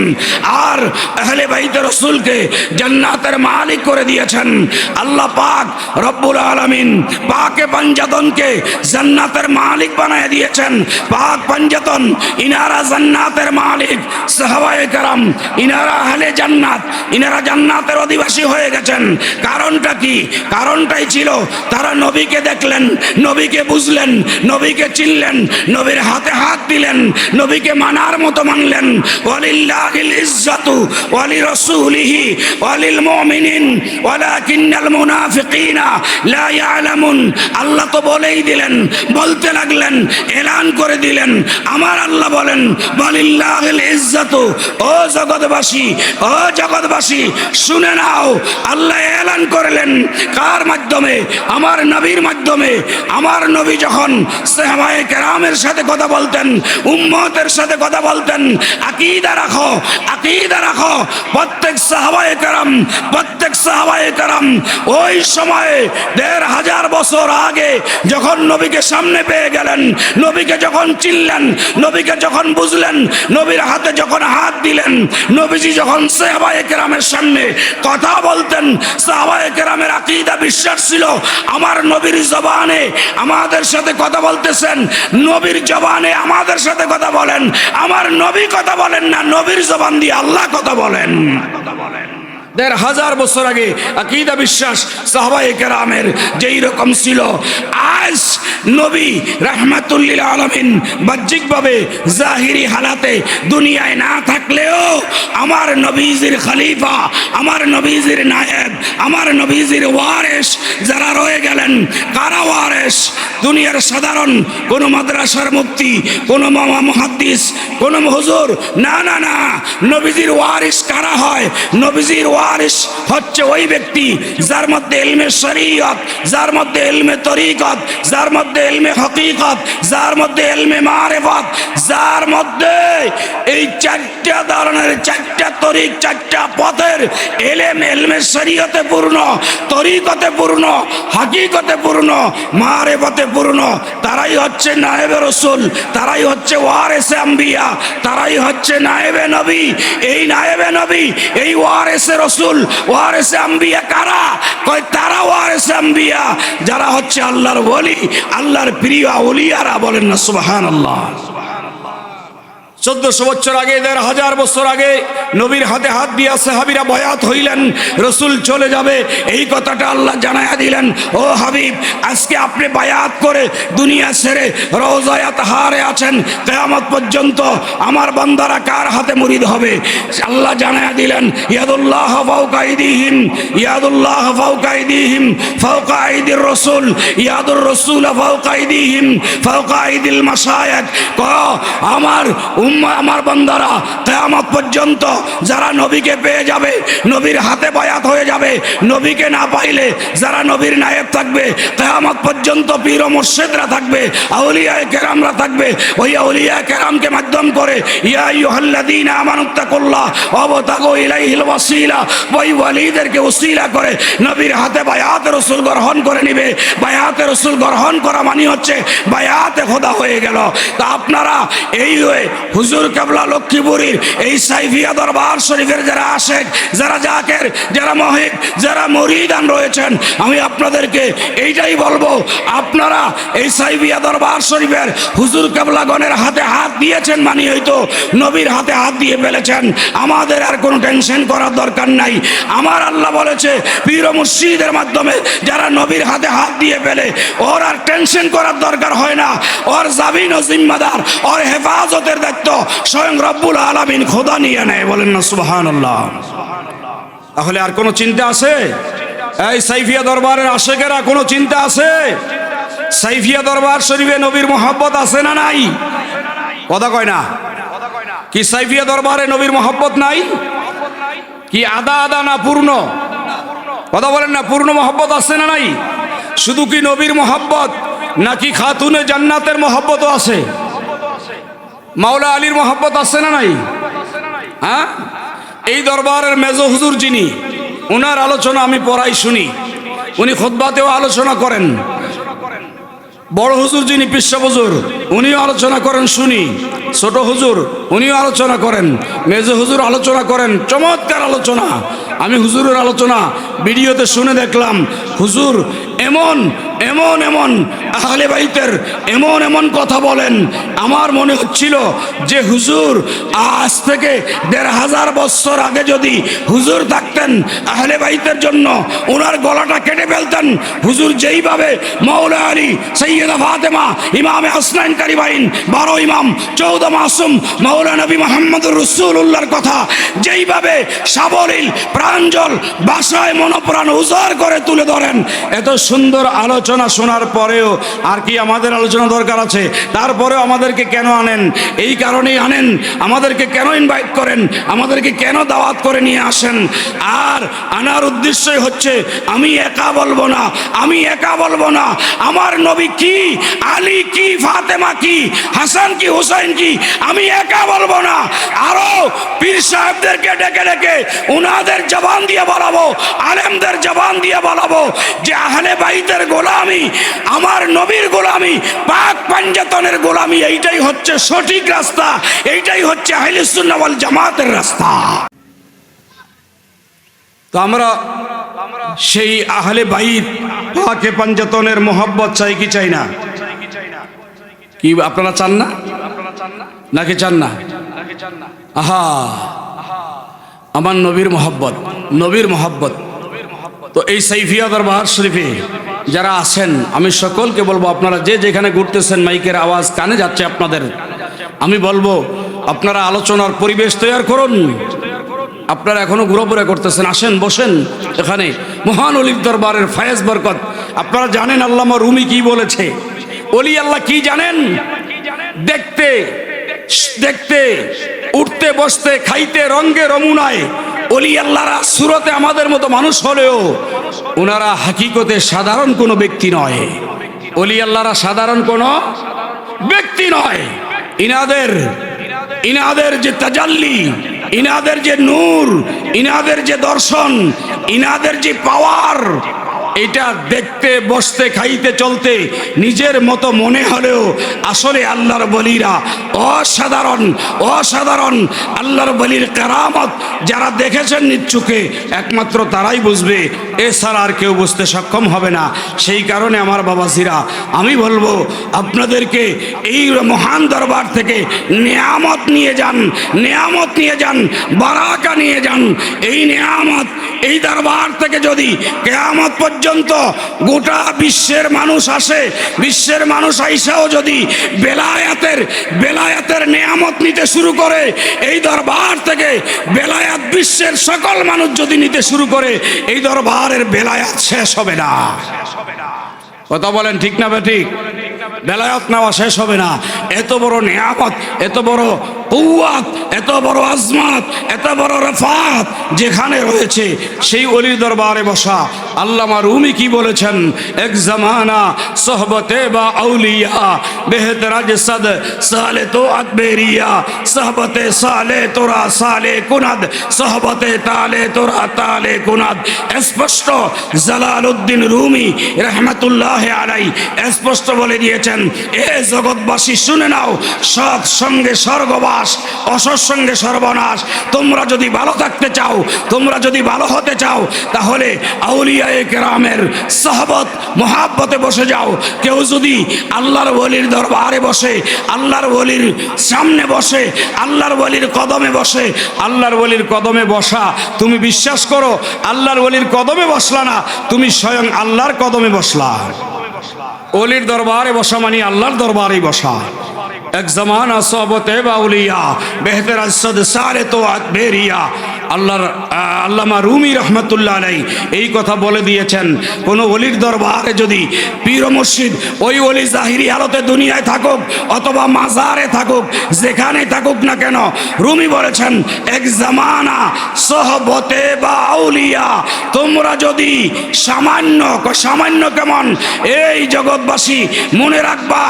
আর আহলে বাইত রাসূলকে জান্নাতের মালিক করে দিয়েছেন। আল্লাহ পাক রব্বুল আলামিন পাকে পাঞ্জাতনকে জান্নাতের মালিক বানায় দিয়েছেন। পাক পাঞ্জাতন ইনারা জান্নাতের মালিক, সাহাবায়ে কেরাম ইনারা আহলে জান্নাত, ইনারা জান্নাতের অধিবাসী হয়ে গেছেন। কারণটা কি? কারণটাই ছিল তারা নবীকে দেখলেন, নবীকে বুঝলেন, নবীকে চিনলেন, নবীর হাতে হাত দিলেন, নবীকে মানার মতো মানলেন। ওয়ালিল্লাহিল ইজ্জাতু ওয়ালি রাসূলিহি ওয়ালিল মুমিনিন ওয়ালাকিন্নাল মুনাফিকিনা লা ইয়ালামুন। আল্লাহ তো বলেই দিলেন, বলতে লাগলেন, এলান করে দিলেন। আমার আল্লাহ বলেন ওয়ালিল্লাহিল ইজ্জাতু। ও জগৎবাসী, ও জগৎবাসী শুনে নাও, আল্লাহ এলান করলেন কার মাধ্যমে? আমার নবীর মাধ্যমে। আমার নবী যখন সাহাবায়ে কেরামের সাথে কথা বলতেন, উম্মতের সাথে কথা বলতেন, আকীদা রাখো, আকীদা রাখো। প্রত্যেক সাহাবায়ে কেরাম, প্রত্যেক সাহাবায়ে কেরাম ওই সময়ে ১৫০০ বছর আগে যখন নবীকে সামনে পেয়ে গেলেন, নবীকে যখন চিনলেন, নবীকে যখন বুঝলেন, নবীর হাতে যখন হাত দিলেন, নবীজি যখন সাহাবায়ে কেরামের সামনে কথা বলতেন, সাহাবায়ে কেরামের আকীদা বিশ্বাস ছিল আমার নবীর জবানে আমাদের সাথে কথা বলতেছেন, নবীর জবানে আমাদের সাথে কথা বলেন। আমার নবী কথা বলেন না, নবীর জবান দিয়ে আল্লাহ কথা বলেন। ১৫০০ বছর আগে আকীদা বিশ্বাস সাহাবায়ে কেরামের যেই রকম ছিল, আজ নবী রাহমাতুল লিল আলামিন বাহ্যিকভাবে জাহিরি হালাতে দুনিয়ায় না থাকলেও আমার নবীজির খলিফা, আমার নবীজির নায়েব, আমার নবীজির ওয়ারিস যারা রয়ে গেলেন। কারা ওয়ারিস? দুনিয়ার সাধারণ কোন মাদ্রাসার মুফতি, কোন মুহাদ্দিস, কোন হুজুর না, না, না। নবীজির ওয়ারিস কারা হয়? নবীজির ওয়ারিস হচ্ছে ওই ব্যক্তি যার মধ্যে ইলমে শরীয়ত, যার মধ্যে ইলমে তরিকত, যার মধ্যে ইলমে হকিকত, যার মধ্যে ইলমে মারিফত, যার মধ্যে এই ৪টা ধরনের, ৪টা তরিক, ৪টা পথের ইলম, ইলমে শরীয়তে পূর্ণ, তরিকতে পূর্ণ, হকিকতে পূর্ণ, মারিফতে পূর্ণ, তারাই হচ্ছে নায়েবে রাসূল, তারাই হচ্ছে ওয়ারিসে আম্বিয়া, তারাই হচ্ছে নায়েবে নবী। এই নায়েবে নবী, এই ওয়ারিসে রাসূল, ওয়ারিসে আম্বিয়া কারা? কয় তারা ওয়ারিসে আম্বিয়া যারা হচ্ছে আল্লাহর ওলি, আল্লাহর প্রিয় আউলিয়ারা। বলেন না সুবহানাল্লাহ। ১৪০০ বছর আগে, ১৫০০ বছর আগে নবীর হাতে হাত দিয়া সাহাবীরা বায়াত হইলেন, রসুল চলে যাবে এই কথাটা আল্লাহ জানায়া দিলেন। ও হাবিব, আজকে আপনি বায়াত করে দুনিয়া ছেড়ে রওজায়ে তাহারে আছেন, কিয়ামত পর্যন্ত আমার বান্দারা কার হাতে মুরিদ হবে? আল্লাহ জানায়া দিলেন ইয়াদুল্লাহ ফাওকা আইদিহিম, ইয়াদুল্লাহ ফাওকা আইদিহিম ফাওকা আইদির রাসূল, ইয়াদুর রাসূল ফাওকা আইদিহিম ফাওকা আইদিল মাশায়েখ। আমার বান্দারা কিয়ামত পর্যন্ত যারা নবীকে পেয়ে যাবে, নবীর হাতে বায়াত হয়ে যাবে, নবীকে না পাইলে যারা নবীর নায়েব থাকবে, কিয়ামত পর্যন্ত পীর ও মুর্শিদরা থাকবে, আউলিয়ায়ে কেরামরা থাকবে। ওই আউলিয়ায়ে কেরামকে মাধ্যম করে ইয়া আইয়ুহাল্লাযীনা আমানুত্তাকুল্লাহ ওয়াবতাগু ইলাইহিল ওয়াসিলা, ওই ওয়ালিদেরকে ওসিলা করে নবীর হাতে বায়াতে রাসূল গ্রহণ করে নিবে। বায়াতে রাসূল গ্রহণ করা মানে হচ্ছে বায়াতে খোদা হয়ে গেল। তা আপনারা এই হুজুর কেবলা লক্ষ্মীপুরীর এই সাইফিয়া দরবার শরীফের যারা আশেক, যারা জাকের, যারা মহিব, যারা মুরিদান রয়েছেন, আমি আপনাদেরকে এইটাই বলবো, আপনারা এই সাইফিয়া দরবার শরীফের হুজুর কেবলাগণের হাতে হাত দিয়েছেন মানে হয়তো নবীর হাতে হাত দিয়ে ফেলেছেন। আমাদের আর কোনো টেনশন করার দরকার নাই। আমার আল্লাহ বলেছে পীর ও মুর্শিদের মাধ্যমে যারা নবীর হাতে হাত দিয়ে ফেলে, ওর আর টেনশন করার দরকার হয় না। ওর জামিন ও জিম্মাদার, ওর হেফাজতের দায়িত্ব স্বয়ং রব্বুল আলামিন খোদা নিয়ে নেয়। বলেন না সুবহানাল্লাহ। তাহলে আর কোনো চিন্তা আছে? এই সাইফিয়া দরবারের আশেকেরা কোনো চিন্তা আছে? সাইফিয়া দরবার শরীফে নবীর মোহাব্বত আছে না নাই? কথা কয় না। কি সাইফিয়া দরবারে নবীর মোহাব্বত নাই? কি আদা আদা না পূর্ণ? কথা বলেন না, পূর্ণ মোহাব্বত আছে না নাই? শুধু কি নবীর মোহাব্বত নাকি খাতুনে জান্নাতের মোহাব্বতও আছে? মাওলা আলীর মোহাব্বত আছে না নাই? হ্যাঁ, এই দরবারের মেজো হুজুর যিনি, ওনার আলোচনা আমি পড়াই শুনি, উনি খুতবাতেও আলোচনা করেন। বড় হুজুর যিনি পিসা হুজুর, উনিও আলোচনা করেন শুনি। ছোট হুজুর উনিও আলোচনা করেন, মেজো হুজুর আলোচনা করেন, চমৎকার আলোচনা। আমি হুজুরের আলোচনা ভিডিওতে শুনে দেখলাম, হুজুর এমন এমন এমন আহলে বাইতের এমন এমন কথা বলেন, আমার মনে হচ্ছিল যে হুজুর আজ থেকে ১৫০০ বছর আগে যদি হুজুর থাকতেন, আহলে বাইতের জন্য ওনার গলাটা কেটে ফেলতেন। হুজুর যেইভাবে মাওলা আলী, সৈয়দা ফাতেমা, ইমামে হাসনাইন কারিবাইন, ১২ ইমাম, ১৪ মাসুম, মাওলা নবী মুহাম্মদুর রাসূলুল্লাহর কথা যেইভাবে সাবলীল প্রাঞ্জল ভাষায় মনপ্রাণ উজাড় করে তুলে ধরেন, এত সুন্দর আলোচনা শোনার পরেও আর কি আমাদের আলোচনা দরকার আছে? তারপরেও আমাদেরকে কেন আনেন? এই কারণেই আনেন, আমাদেরকে কেন ইনভাইট করেন, আমাদেরকে কেন দাওয়াত করে নিয়ে আসেন? আর আনার উদ্দেশ্যই হচ্ছে আমি একা বলবো না, আমি একা বলবো না, আমার নবী কি, আলী কি, ফাতেমা কি, হাসান কি, হুসাইন কি, আমি একা বলবো না। আরো পীর সাহেবদেরকে ডেকে ডেকে উনাদের জবান দিয়ে বলাবো, আলেমদের জবান দিয়ে বলাবো যে আহলে বাইতের গোলামি, আমার নবীর গোলামি, পাক পাঞ্জাতনের গোলামি, এইটাই হচ্ছে সঠিক রাস্তা, এইটাই হচ্ছে আহলে সুন্নাহ ওয়াল জামাতের রাস্তা। তো আমরা সেই আহলে বাইত পাকে পাঞ্জাতনের মোহাব্বত চাই কি চাই না? কি আপনারা চান না নাকি চান না? আহা, আমার নবীর মোহাব্বত, নবীর মোহাব্বত। তো এই সাইফিয়া দরবার শরীফে যারা আছেন, আমি সকলকে বলবো, আপনারা যে যেখানে ঘুরতেছেন, মাইকের আওয়াজ কানে যাচ্ছে আপনাদের, আমি বলবো আপনারা আলোচনার পরিবেশ তৈরি করুন। আপনারা এখনো ঘুরোঘুরা করতেছেন, আসেন বসেন এখানে। মহান অলির দরবারের ফায়েজ বরকত। আপনারা জানেন আল্লামা রুমি কি বলেছে? অলি আল্লাহ কি জানেন? দেখতে দেখতে, উঠতে বসতে, খাইতে রঙ্গে রমুনায় অলি আল্লাহরা সুরতে আমাদের মতো মানুষ হলেও ওনারা হাকিকতে সাধারণ কোনো ব্যক্তি নয়। অলি আল্লাহরা সাধারণ কোনো ব্যক্তি নয়। ইনাদের যে তাজাল্লি, ইনাদের যে নূর, ইনাদের যে দর্শন, ইনাদের যে পাওয়ার, এটা দেখতে, বসতে, খাইতে, চলতে নিজের মতো মনে হলেও আসলে আল্লাহর বলিরা অসাধারণ, অসাধারণ। আল্লাহর বলির কেরামত যারা দেখেছেন নিজ চোখে, একমাত্র তারাই বুঝবে, এছাড়া আর কেউ বুঝতে সক্ষম হবে না। সেই কারণে আমার বাবাজিরা, আমি বলবো আপনাদেরকে এই মহান দরবার থেকে নেয়ামত নিয়ে যান, নেয়ামত নিয়ে যান, বারাকা নিয়ে যান। এই নেয়ামত এই দরবার থেকে যদি কিয়ামত পর্যন্ত গোটা বিশ্বের মানুষ আসে, বিশ্বের মানুষ আইসাও যদি বেলায়াতের নেয়ামত নিতে শুরু করে, এই দরবার থেকে বেলায়াত বিশ্বের সকল মানুষ যদি নিতে শুরু করে, এই দরবারের বেলায়াত শেষ হবে না। কথা বলেন ঠিক না বেঠিক? বেলায়াত নেওয়া শেষ হবে না। এত বড় নেয়ামত, এত বড় কুওয়াত, এত বড় আজমাত, এত বড় রফাত যেখানে রয়েছে, সেই অলির দরবারে বসা। আল্লামা রুমি কি বলেছেন? এক জামানা সোহবতে বা আউলিয়া বেহতরাজ সদ সালে তো আদবেরিয়া, সোহবতে সালে তোরা সালে কুনাদ, সোহবতে তালে তোরা তালে কুনাদ। স্পষ্ট জালালউদ্দিন রুমি রহমতুল্লাহ আলাই স্পষ্ট বলে দিয়েছেন, এ জগৎবাসী শুনে নাও, সৎ সঙ্গে স্বর্গবাস, অসৎ সঙ্গে সর্বনাশ। তোমরা যদি ভালো থাকতে চাও, তোমরা যদি ভালো হতে চাও, তাহলে আউলিয়ায়ে কেরামের সাহাবত মহাব্বতে বসে যাও। কেউ যদি আল্লাহর ওলির দরবারে বসে, আল্লাহর ওলির সামনে বসে, আল্লাহর ওলির কদমে বসে, আল্লাহর ওলির কদমে বসা, তুমি বিশ্বাস করো আল্লাহর ওলির কদমে বসলা না, তুমি স্বয়ং আল্লাহর কদমে বসলা। ওলির দরবারে বসা মানে আল্লাহর দরবারে বসা। এক জামানা সোহবতে বাউলিয়া বেহতর আসদ সারে তো আদবেরিয়া। আল্লামা রুমি রহমতুল্লাহ আলাই এই কথা বলে দিয়েছেন, কোনো ওলির দরবারে যদি পীর ও মুর্শিদ, ওই ওলি জাহিরি হালতে দুনিয়ায় থাকুক অথবা মাজারে থাকুক, যেখানে থাকুক না কেন, রুমি বলেছেন এক জামানা সহবতে বা আউলিয়া, তোমরা যদি সামান্য কেমন এই জগৎবাসী মনে রাখবা,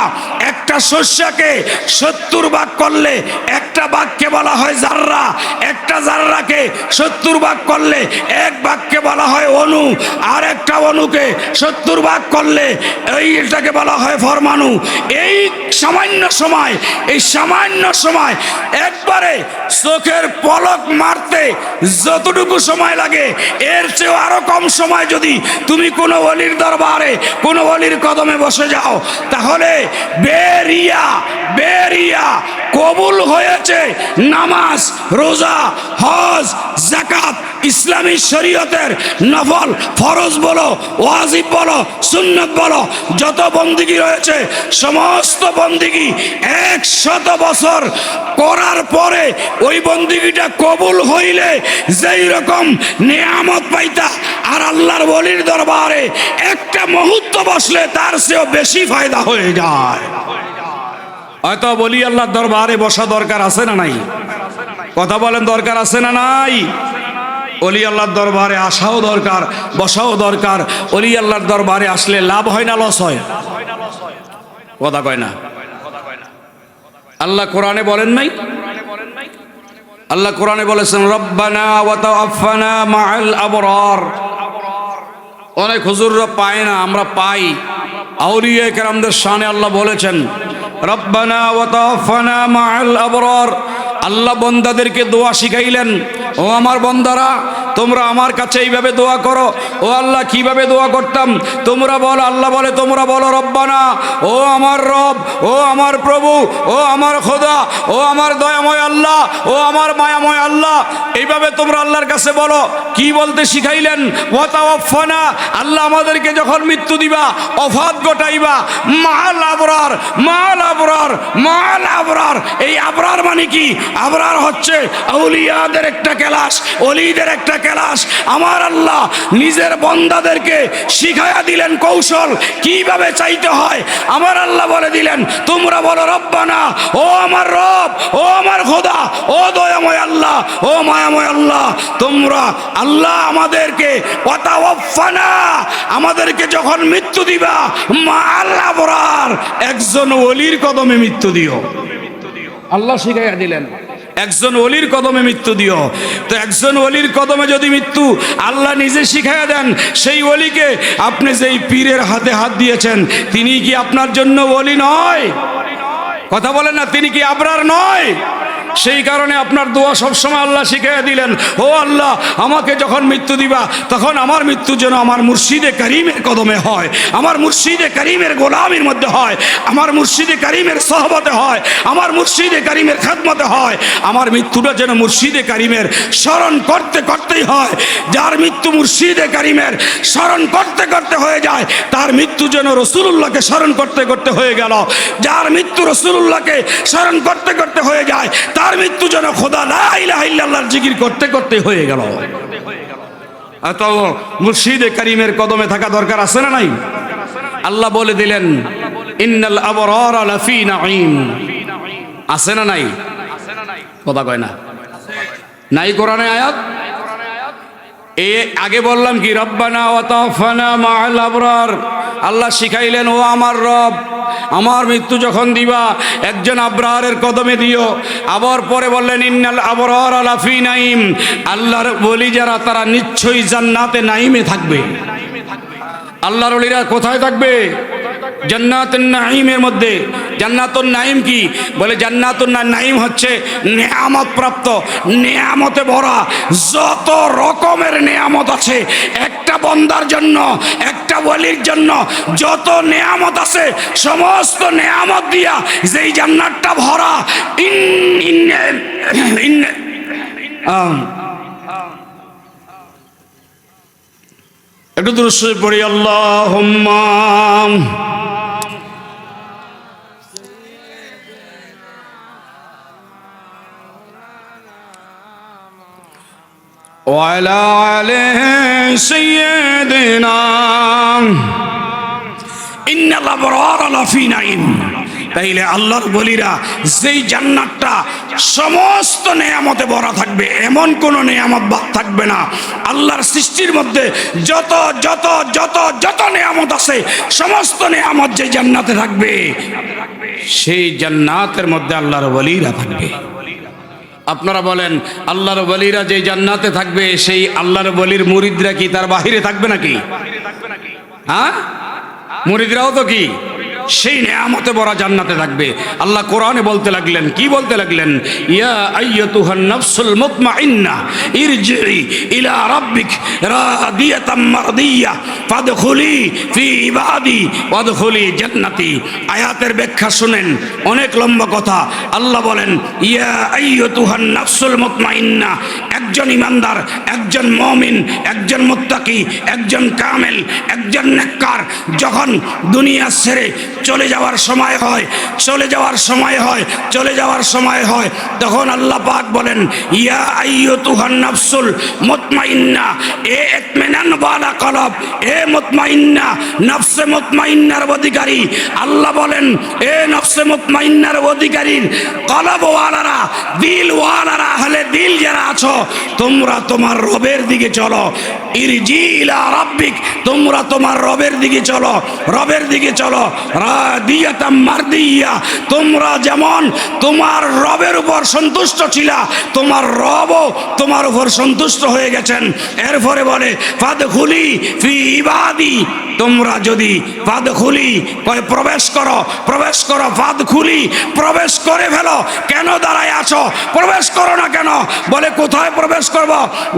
একটা শস্যকে 70 ভাগ করলে একটা ভাগকে বলা হয় জাররা, একটা জাররাকে 70 ভাগ করলে এক ভাগকে বলা হয় অণু, আর একটা অণুকে 70 ভাগ করলে এইটাকে বলা হয় পরমাণু। এই সামান্য সময় একবারে চোখের পলক মারতে যতটুকু সময় লাগে এর চেয়ে আরো কম সময় যদি তুমি কোনো ওলির দরবারে, কোনো ওলির কদমে বসে যাও, তাহলে বেরিয়া কবুল হয়েছে নামাজ, রোজা, হজ, যাকাত, ইসলামী শরীয়তের নফল, ফরজ বলো, ওয়াজিব বলো, সুন্নত বলো, যত বন্দিগি রয়েছে সমস্ত বন্দিগি 100 বছর করার পরে ওই বন্দিগিটা কবুল হইলে যেই রকম নিয়ামত পাইতা, আর আল্লাহর ওলির দরবারে একটা মুহূর্ত বসলে তার চেয়েও বেশি ফায়দা হয়ে যায়। হয়তো বলি আল্লাহর দরবারে বসা দরকার আছে না নাই? কথা বলেন, দরকার আছে না নাই? অলি আল্লাহর দরবারে আসাও দরকার, বসাও দরকার। অলি আল্লাহর দরবারে আসলে লাভ হয় না লস হয়? কথা কয় না। আল্লাহ কোরআনে বলেন নাই? আল্লাহ কোরআনে বলেছেন রব্বানা ওয়া তাওয়াফানা মাআল আবরার। অনেক হুজুররা পায় না, আমরা পাই। আউলিয়া কেরামদের শানে আল্লাহ বলেছেন রব্বানা ওয়া তাওয়াফানা মাআল আবরার। আল্লাহ বন্দাদেরকে দোয়া শিখাইলেন, ও আমার বন্দারা তোমরা আমার কাছে এইভাবে দোয়া করো। ও আল্লাহ, কিভাবে দোয়া করতাম? তোমরা বলো, আল্লাহ বলে তোমরা বলো রব্বানা, ও আমার রব, ও আমার প্রভু, ও আমার খোদা, ও আমার দয়াময় আল্লাহ, ও আমার মায়াময় আল্লাহ। এইভাবে তোমরা আল্লাহর কাছে বলো। কি বলতে শিখাইলেন? ওয়া তাওয়াফানা, আল্লাহ আমাদেরকে যখন মৃত্যু দিবা, অফাত ঘটাইবা, মাআল আবরার, মাআল আবরার, মাআল আবরার। এই আবরার মানে কি? আবরার হচ্ছে আউলিয়াদের একটা ক্লাস, ওলিদের একটা ক্লাস। আমার আল্লাহ নিজের বন্দাদেরকে শিখাইয়া দিলেন কৌশল, কিভাবে চাইতে হয়। আমার আল্লাহ বলে দিলেন তোমরা বলো রব্বানা, ও আমার রব, ও আমার খোদা, ও দয়াময় আল্লাহ, ও মায়াময় আল্লাহ, তোমরা আল্লাহ আমাদেরকে ওয়াতাওয়াফানা, আমাদেরকে যখন মৃত্যু দিবা, মাআল আবরার, একজন ওলির কদমে মৃত্যু দিও। আল্লাহ শিখাইয়া দিলেন একজন ওলির কদমে মৃত্যু দিও। তো একজন ওলির কদমে যদি মৃত্যু আল্লাহ নিজে শিখাইয়া দেন, সেই ওলিকে আপনি যেই পীরের হাতে হাত দিয়েছেন, তিনি কি আপনার জন্য ওলি নয়? কথা বলেন না, তিনি কি আবরার নয়? সেই কারণে আপনার দোয়া সবসময় আল্লাহ শিখাইয়া দিলেন, ও আল্লাহ আমাকে যখন মৃত্যু দিবা, তখন আমার মৃত্যু যেন আমার মুর্শিদে করিমের কদমে হয়, আমার মুর্শিদে করিমের গোলামির মধ্যে হয়, আমার মুর্শিদে করিমের সহবতে হয়, আমার মুর্শিদে করিমের খেদমতে হয়। আমার মৃত্যুটা যেন মুর্শিদে করিমের স্মরণ করতে করতেই হয়। যার মৃত্যু মুর্শিদে করিমের স্মরণ করতে করতে হয়ে যায়, তার মৃত্যু যেন রসুলুল্লাহকে স্মরণ করতে করতে হয়ে গেল। যার মৃত্যু রসুলুল্লাহকে স্মরণ করতে করতে হয়ে যায়, তার মৃত্যু যেন খোদা লা ইলাহা ইল্লাল্লাহর জিকির করতে করতে হয়ে গেল। এত মুর্শিদে করিমের কদমে থাকা দরকার আছে না নাই? আল্লাহ বলে দিলেন ইন্নাল আবরারা লাফি নাঈম। আছে না নাই? কথা কয় না, নাই কোরআনে আয়াত? এ আগে বললাম কি রব্বানা ওয়া তাওয়াফানা মাআল আবরার। আল্লাহ শিখাইলেন, ও আমার রব, আমার মৃত্যু যখন দিবা একজন আবরারের কদমে দিও। আবার পরে বললেন ইন্নাল আবরারা লাফি নাঈম। আল্লাহর ওলি যারা, তারা নিশ্চয়ই জান্নাতে নাঈমে থাকবে। আল্লাহর ওলিরা কোথায় থাকবে? জান্নাতুন নাঈমের মধ্যে। জান্নাতুন নাঈম কি? বলে জান্নাতুন নাঈম হচ্ছে নেয়ামত প্রাপ্ত, নেয়ামতে ভরা যত রকমের নেয়ামত আছে। একটা বন্দার জন্য, একটা ওলির জন্য যত নেয়ামত আছে, সমস্ত নেয়ামত দিয়া যেই জান্নাতটা ভরা। একটু দুরূদ শরীফ পড়ি, আল্লাহুম্মা وعلى آل سيدنا إن الأبرار لفي نعيم। তাইলে আল্লাহর বলিরা যেই জান্নাতটা সমস্ত নেয়ামতে ভরা থাকবে, এমন কোন নেয়ামত বাদ থাকবে না। আল্লাহর সৃষ্টির মধ্যে যত যত যত যত নেয়ামত আছে, সমস্ত নেয়ামত যে জান্নাতে থাকবে, সেই জান্নাতের মধ্যে আল্লাহর বলিরা থাকবে। আপনারা বলেন, আল্লাহর বলিরা যে জান্নাতে থাকবে, সেই আল্লাহর বলির মুরিদরা কি তার বাহিরে থাকবে নাকি? হ্যাঁ, মুরিদরাও তো কি সেই নেয়ামতে ভরা জান্নাতে থাকবে। আল্লাহ কোরআনে বলতে লাগলেন, কি বলতে লাগলেন? ইয়া আইয়াতুহান নাফসুল মুতমাইন্না ইরজিই ইলা রাব্বিক রাদিয়াতাম মারদিয়া ফাদখুলি ফি ইবাদি ওয়াদখুলি জান্নাতি। আয়াতের ব্যাখ্যা শুনেন, অনেক লম্বা কথা। আল্লাহ বলেন, ইয়া আইয়াতুহান নাফসুল মুতমাইন্না, একজন ইমানদার, একজন মুমিন, একজন মুত্তাকি, একজন কামেল, একজন নেককার যখন দুনিয়া ছেড়ে চলে যাওয়ার সময় হয়, চলে যাওয়ার সময় হয়, চলে যাওয়ার সময় হয়, তখন আল্লাহ পাক বলেন, ইয়া আইয়াতুহান নাফসুল মুতমাইন্না, এ ইতমিনান ওয়ালা কলব, এ মুতমাইন্না, নফসে মুতমাইন্নার অধিকারী। আল্লাহ বলেন, এ নফসে মুতমাইন্নার অধিকারীর কলব ওয়ালারা, দিল ওয়ালারা, আহলে দিল যারা আছো, তোমরা তোমার রবের দিকে চলো। ইরজি ইলা রাব্বিক, তোমরা তোমার রবের দিকে চলো, রবের দিকে চলো। রাদিয়াতাম মারদিয়া, তোমরা যেমন তোমার রবের উপর সন্তুষ্ট ছিলা, তোমার রবও তোমার উপর সন্তুষ্ট হয়ে গেছেন। এরপরে বলে, ফাদখুলি ফি ইবাদি, তোমরা যদি ফাদখুলি কয় প্রবেশ করো, প্রবেশ করো, ফাদখুলি প্রবেশ করে ফেলো। কেন দাঁড়ায় আছো? প্রবেশ করো না কেন? বলে, কোথায় প্রবেশ করব?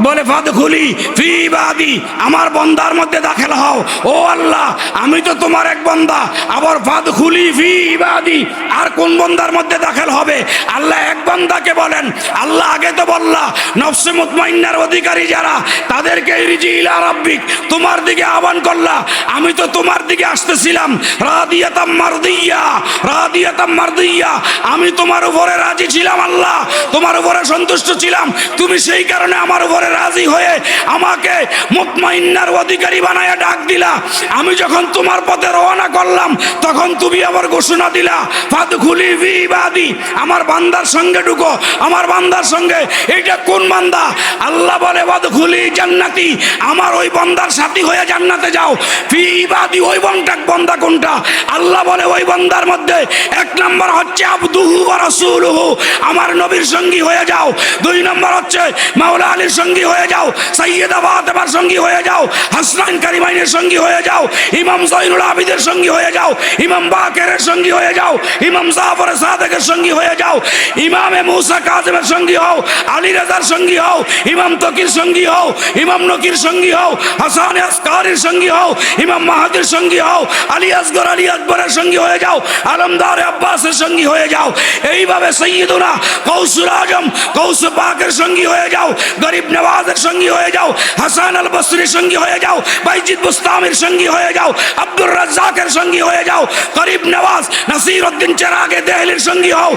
বলে, ফাদখুলি ফি ইবাদি, আমার বান্দার মধ্যে দাখিল হও। ও আল্লাহ, আমি তো তোমার এক বান্দা, আবার ফাদখুলি ফি ইবাদি, আর কোন বান্দার মধ্যে দাখিল হবে? আল্লাহ এক বান্দাকে বলেন। আল্লাহ আগে তো বললা নফসে মুতমাইন্নার অধিকারী যারা, তাদেরকে ইরজি ইলা রাব্বিক, তোমার দিকে আহ্বান করলা। আমি তো তোমার দিকে আসতেছিলাম, রাদিয়াতাম মারদিয়া, রাদিয়াতাম মারদিয়া, আমি তোমার উপরে রাজি ছিলাম আল্লাহ, তোমার উপরে সন্তুষ্ট ছিলাম। তুমি সেই কারণে আমার উপরে রাজি হয়ে আমাকে মুতমাইন্নার অধিকারী বানায়া ডাক দিলা। আমি যখন তোমার পথে রওনা করলাম, তখন তুমি আবার ঘোষণা দিলা, ফাদখুলি ফি ইবাদি, আমার বান্দার সঙ্গে ঢুকো, আমার বান্দার সঙ্গে। এটা কোন বান্দা? আল্লাহ বলে, ফাদখুলি জান্নাতি, আমার ওই বান্দার সাথী হয়ে জান্নাতে যাও। ফি ইবাদি, ওই বান্দা কোনটা? আল্লাহ বলে, ওই বান্দার মধ্যে এক নম্বর হচ্ছে আবদুহু ওয়া রাসূলুহু, আমার নবীর সঙ্গী হয়ে যাও। দুই নম্বর হচ্ছে মাওলা আলীর সঙ্গী হয়ে যাও, সাইয়্যিদা ফাতেমার সঙ্গী হয়ে যাও, হাসনাইন কারিমাইনের সঙ্গী হয়ে যাও, ইমাম জয়নুল আবিদের সঙ্গী হয়ে যাও, ইমাম বাকেরের সঙ্গী হয়ে যাও, ইমাম জাফর সাদেকের সঙ্গী হয়ে যাও, ইমামে মুসা কাযিমের সঙ্গী হও, আলী রাজার সঙ্গী হও, ইমাম তকির সঙ্গী হও, ইমাম নকির সঙ্গী হও, হাসান আসকারির সঙ্গী হও, ইমাম মাহাদির সঙ্গী হও, আলী আসগর আলী আকবরের সঙ্গী হয়ে যাও, আলমদার আব্বাসের সঙ্গী হয়ে যাও। এইভাবে সৈয়দুনা কৌসুল আজম কৌস পাকের সঙ্গী হয়ে যাও, গরিব নওয়াজের সঙ্গী হয়ে যাও, হাসান আল বসরির সঙ্গী হয়ে যাও, বাইজিদ বুস্তামির সঙ্গী হয়ে যাও, আব্দুর রাজ্জাকের সঙ্গী হয়ে যাও, গরিব নওয়াজ নাসির উদ্দিন চেরাগে দেহলির সঙ্গী হও,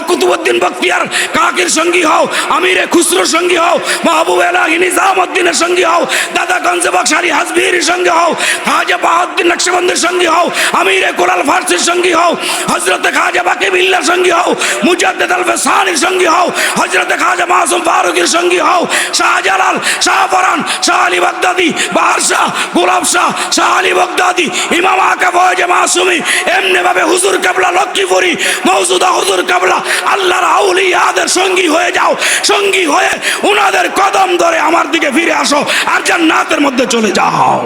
কুতুবউদ্দিন বখতিয়ার কাকির সঙ্গী হও, আমিরে খুসরোর সঙ্গী হও, মাহবুব এলাহি নিজামউদ্দিনের সঙ্গী হও, দাদা গঞ্জ বখশারি হাজবীর সঙ্গী হও, খাজা বাহাউদ্দিন নকশবন্দির সঙ্গী হও, আমিরে কুরাল ফারসির সঙ্গী হও, হযরত খাজা বাকি বিল্লাহর সঙ্গী হও, মুজাদ্দিদ আল ফসানির সঙ্গী হও, হযরত খাজা মাসুম ফারুকের সঙ্গী হও, শাহজালাল, শাহফরান, শাহ আলী বাগদাদি, বাহার শাহ, গোলাপ শাহ, শাহ আলী বাগদাদি, ইমাম আকা ফয়েজ মাসুমি, এমনি ভাবে হুজুর কেবলা লক্ষ্মীপুরি মওজুদা হুজুর কেবলা আল্লাহর আউলিয়াদের সঙ্গী হয়ে যাও। সঙ্গী হয়ে উনাদের কদম ধরে আমার দিকে ফিরে আসো, আর জান্নাতের মধ্যে চলে যাও।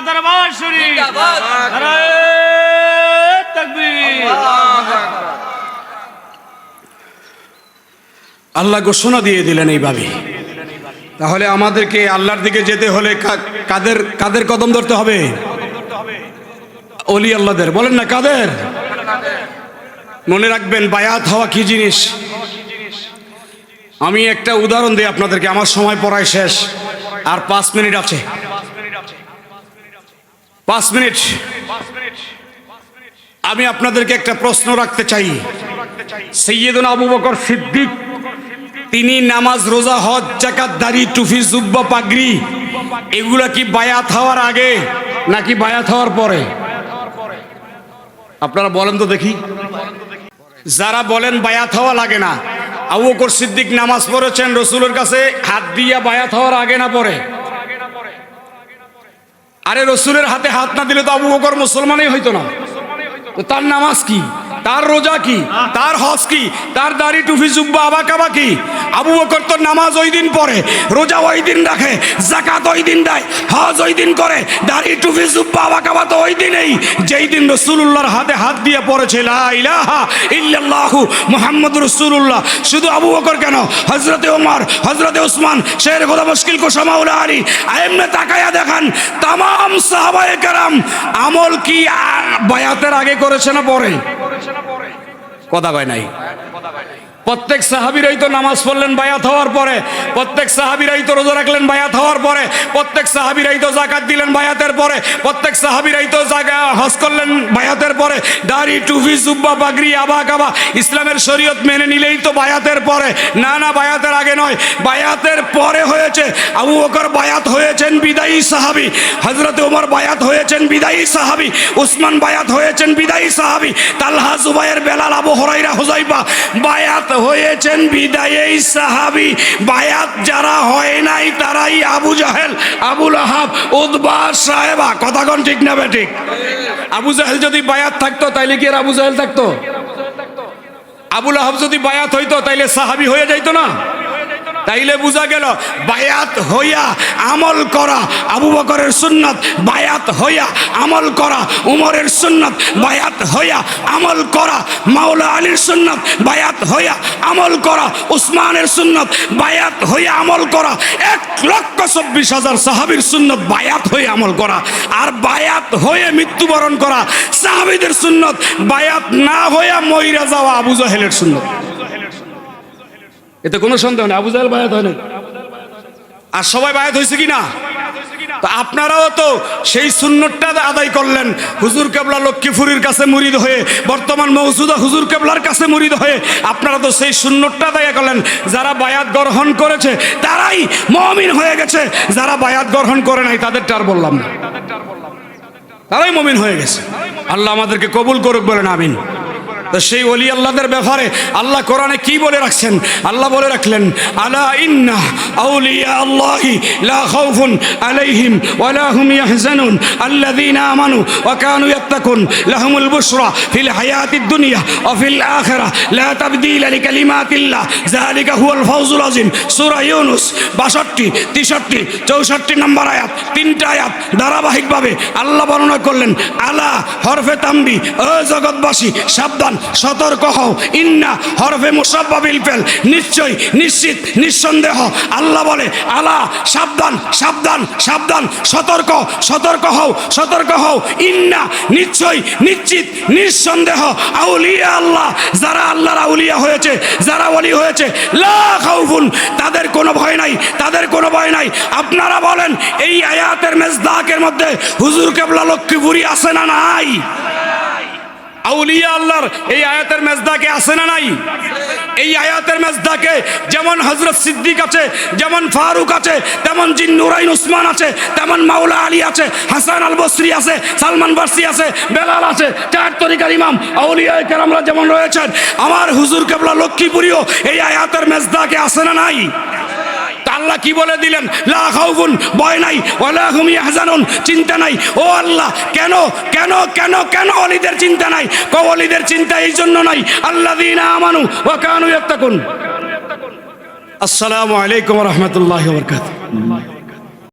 দরবার শরীফ, তাকবীর। আল্লাহ ঘোষণা দিয়ে দিলেন এইভাবে। তাহলে আমাদেরকে আল্লাহর দিকে যেতে হলে কাদের কাদের কদম ধরতে হবে? ওলি আল্লাহদের। বলেন না কাদের? মনে রাখবেন বায়াত হওয়া কি জিনিস। আমি একটা উদাহরণ দিই আপনাদেরকে, আমার সময় পড়ায় শেষ, আর 5 মিনিট আছে। 5 মিনিট। আমি আপনাদেরকে একটা প্রশ্ন রাখতে চাই। সৈয়দনা আবু বকর সিদ্দিক তিনি নামাজ, রোজা, হজ, যাকাত, দাড়ি, টুপি, জুব্বা, পাগড়ি এগুলা কি বায়াত হওয়ার আগে নাকি বায়াত হওয়ার পরে? আপনারা বলেন তো দেখি। যারা বলেন বায়াত হওয়া লাগে না, আবু বকর সিদ্দিক নামাজ পড়েছেন রসুলের কাছে হাত দিয়া বায়াত হওয়ার আগে না পরে? আরে রসুলের হাতে হাত না দিলে তো আবু বকর মুসলমানই হইতো না। তো তার নামাজ কি, তার রোজা কি, তার হজ কি, তার দাড়ি টুপি জুব্বা আবা কাবা কি? আবু বকর তো নামাজ ওই দিন পড়ে, রোজা ওই দিন রাখে, যাকাত ওই দিন দেয়, হজ ওই দিন করে, দাড়ি টুপি জুব্বা আবা কাবা তো ওই দিনেই যেই দিন রাসূলুল্লাহর হাতে হাত দিয়ে পড়েছে লা ইলাহা ইল্লাল্লাহু মুহাম্মাদুর রাসূলুল্লাহ। শুধু আবু বকর কেন, হযরতে ওমর, হযরতে উসমান, শের খোদা মুশকিল কুশা মাওলা আলী, এমনি তাকায়া দেখান তামাম সাহাবায়ে কেরাম আমল কি বায়াতের আগে করেছে না পরে? কথা কয় নাই। প্রত্যেক সাহাবীরাই তো নামাজ পড়লেন বায়াত হওয়ার পরে, প্রত্যেক সাহাবীরাই তো রোজা রাখলেন বায়াত হওয়ার পরে, প্রত্যেক সাহাবীরাই তো যাকাত দিলেন বায়াতের পরে, প্রত্যেক সাহাবীরাই তো হজ করলেন বায়াতের পরে, দাড়ি টুপি জুব্বা পাগড়ি আবা কাবা ইসলামের শরীয়ত মেনে নিলেই তো বায়াতের পরে। না না, বায়াতের আগে নয়, বায়াতের পরে হয়েছে। আবু বকর বায়াত হয়েছেন বিদায়ী সাহাবী, হযরতে ওমর বায়াত হয়েছেন বিদায়ী সাহাবী, উসমান বায়াত হয়েছেন বিদায়ী সাহাবী, তালহা, জুবায়ের, বেলাল, আবু হুরায়রা, হুযায়ফা বায়াত হয়েছেন বিদায়ী সাহাবী। বায়াত যারা হয় নাই তারাই আবু জাহেল, আবু লাহাব, উতবা, সাহেবা। কথা কোন ঠিক না বেঠিক? আবু জাহেল যদি বায়াত থাকতো তাইলে কি আর আবু জাহেল থাকতো? আবু লাহাব যদি বায়াত হইতো তাইলে সাহাবী হয়ে যাইতো না? তাইলে বোঝা গেল বায়াত হইয়া আমল করা আবু বকরের সুন্নাত, বায়াত হইয়া আমল করা উমরের সুন্নাত, বায়াত হইয়া আমল করা মাওলা আলীর সুন্নাত, বায়াত হইয়া আমল করা উসমানের সুন্নাত, বায়াত হইয়া আমল করা 1,24,000 সাহাবীর সুন্নাত, বায়াত হয়ে আমল করা। আর বায়াত হয়ে মৃত্যুবরণ করা সাহাবীদের সুন্নাত, বায়াত না হইয়া মইরা যাওয়া আবু জাহেলের সুন্নাত। এতে কোনো সন্দেহ নেই আবু জাহেল বায়াত হয় না। আর সবাই বায়াত হয়েছে কি না? তো আপনারাও তো সেই সুন্নতটা আদায় করলেন। হুজুর কেবলা লক্ষ্মীপুরীর কাছে মুরিদ হয়ে, বর্তমান মৌজুদা হুজুর কেবলার কাছে মুরিদ হয়ে আপনারা তো সেই সুন্নতটা আদায় করলেন। যারা বায়াত গ্রহণ করেছে তারাই মুমিন হয়ে গেছে, যারা বায়াত গ্রহণ করে নাই তাদেরটা আর বললাম না, তারাই মুমিন হয়ে গেছে। আল্লাহ আমাদেরকে কবুল করুক, বলেন আমিন। তো সেই ওলি আল্লাহদের ব্যাপারে আল্লাহ কোরআনে কি বলে রাখছেন? আল্লাহ বলে রাখলেন, আলা ইন্না আউলিয়া আল্লাহি লা খাউফুন আলাইহিম ওয়া লা হুম ইয়াহজানুন আল্লাযীনা আমানু ওয়া কানু ইয়াত্তাকুন লাহুমুল বুশরা ফিল হায়াতিদ দুনিয়া ওয়া ফিল আখিরাহ লা তাবদীলা লিকালিমাতিল্লাহ যালিকা হুয়াল ফাওজুল আযীম। সূরা ইউনূস 62, 63, 64 নম্বর আয়াত, তিনটা আয়াত ধারাবাহিকভাবে আল্লাহ বর্ণনা করলেন। আলা হরফে তামবি, ও জগৎবাসী সাবধান, সতর্ক হও। ইন্না হরফে মুসাব্বাবিল ফেল, নিশ্চয়, নিশ্চিত, নিঃসন্দেহ। আল্লাহ বলে আলা, সাবধান, সাবধান, সাবধান, সতর্ক, সতর্ক হও, সতর্ক হও। ইন্না নিশ্চয়, নিশ্চিত, নিঃসন্দেহ। আউলিয়া আল্লাহ, যারা আল্লাহর আউলিয়া হয়েছে, যারা ওলি হয়েছে, লা খাউফুন, তাদের কোনো ভয় নাই, তাদের কোনো ভয় নাই। আপনারা বলেন এই আয়াতের মেজদাকের মধ্যে হুজুর কেবলা লক্ষ্মীপুরী আছে না নাই? আউলিয়া আল্লাহর এই আয়াতের মেজদাকে আছে না নাই? এই আয়াতের মেজদাকে যেমন হযরত সিদ্দিক আছে, যেমন ফারুক আছে, তেমন জিন্নুরাইন উসমান আছে, তেমন মাওলা আলী আছে, হাসান আল বসরি আছে, সালমান ফারসি আছে, বেলাল আছে, চার তরিকার ইমাম আউলিয়ায়ে কেরামরা যেমন রয়েছেন, আমার হুজুর কেবলা লক্ষ্মীপুরীও এই আয়াতের মেজদাকে আছে না নাই? আল্লাহ কি বলে দিলেন? লা খাউফুন, ভয় নাই, ওয়ালা হুম ইয়াহজানুন, চিন্তা নাই। ও আল্লাহ, কেন কেন কেন কেন ওলিদের চিন্তা নাই? ওলিদের চিন্তা এই জন্য নাই, আল্লাযীনা আমানু ওয়া কানু ইয়াত্তাকুন। আসসালামু আলাইকুম ওয়া রাহমাতুল্লাহি ওয়া বারাকাতুহু।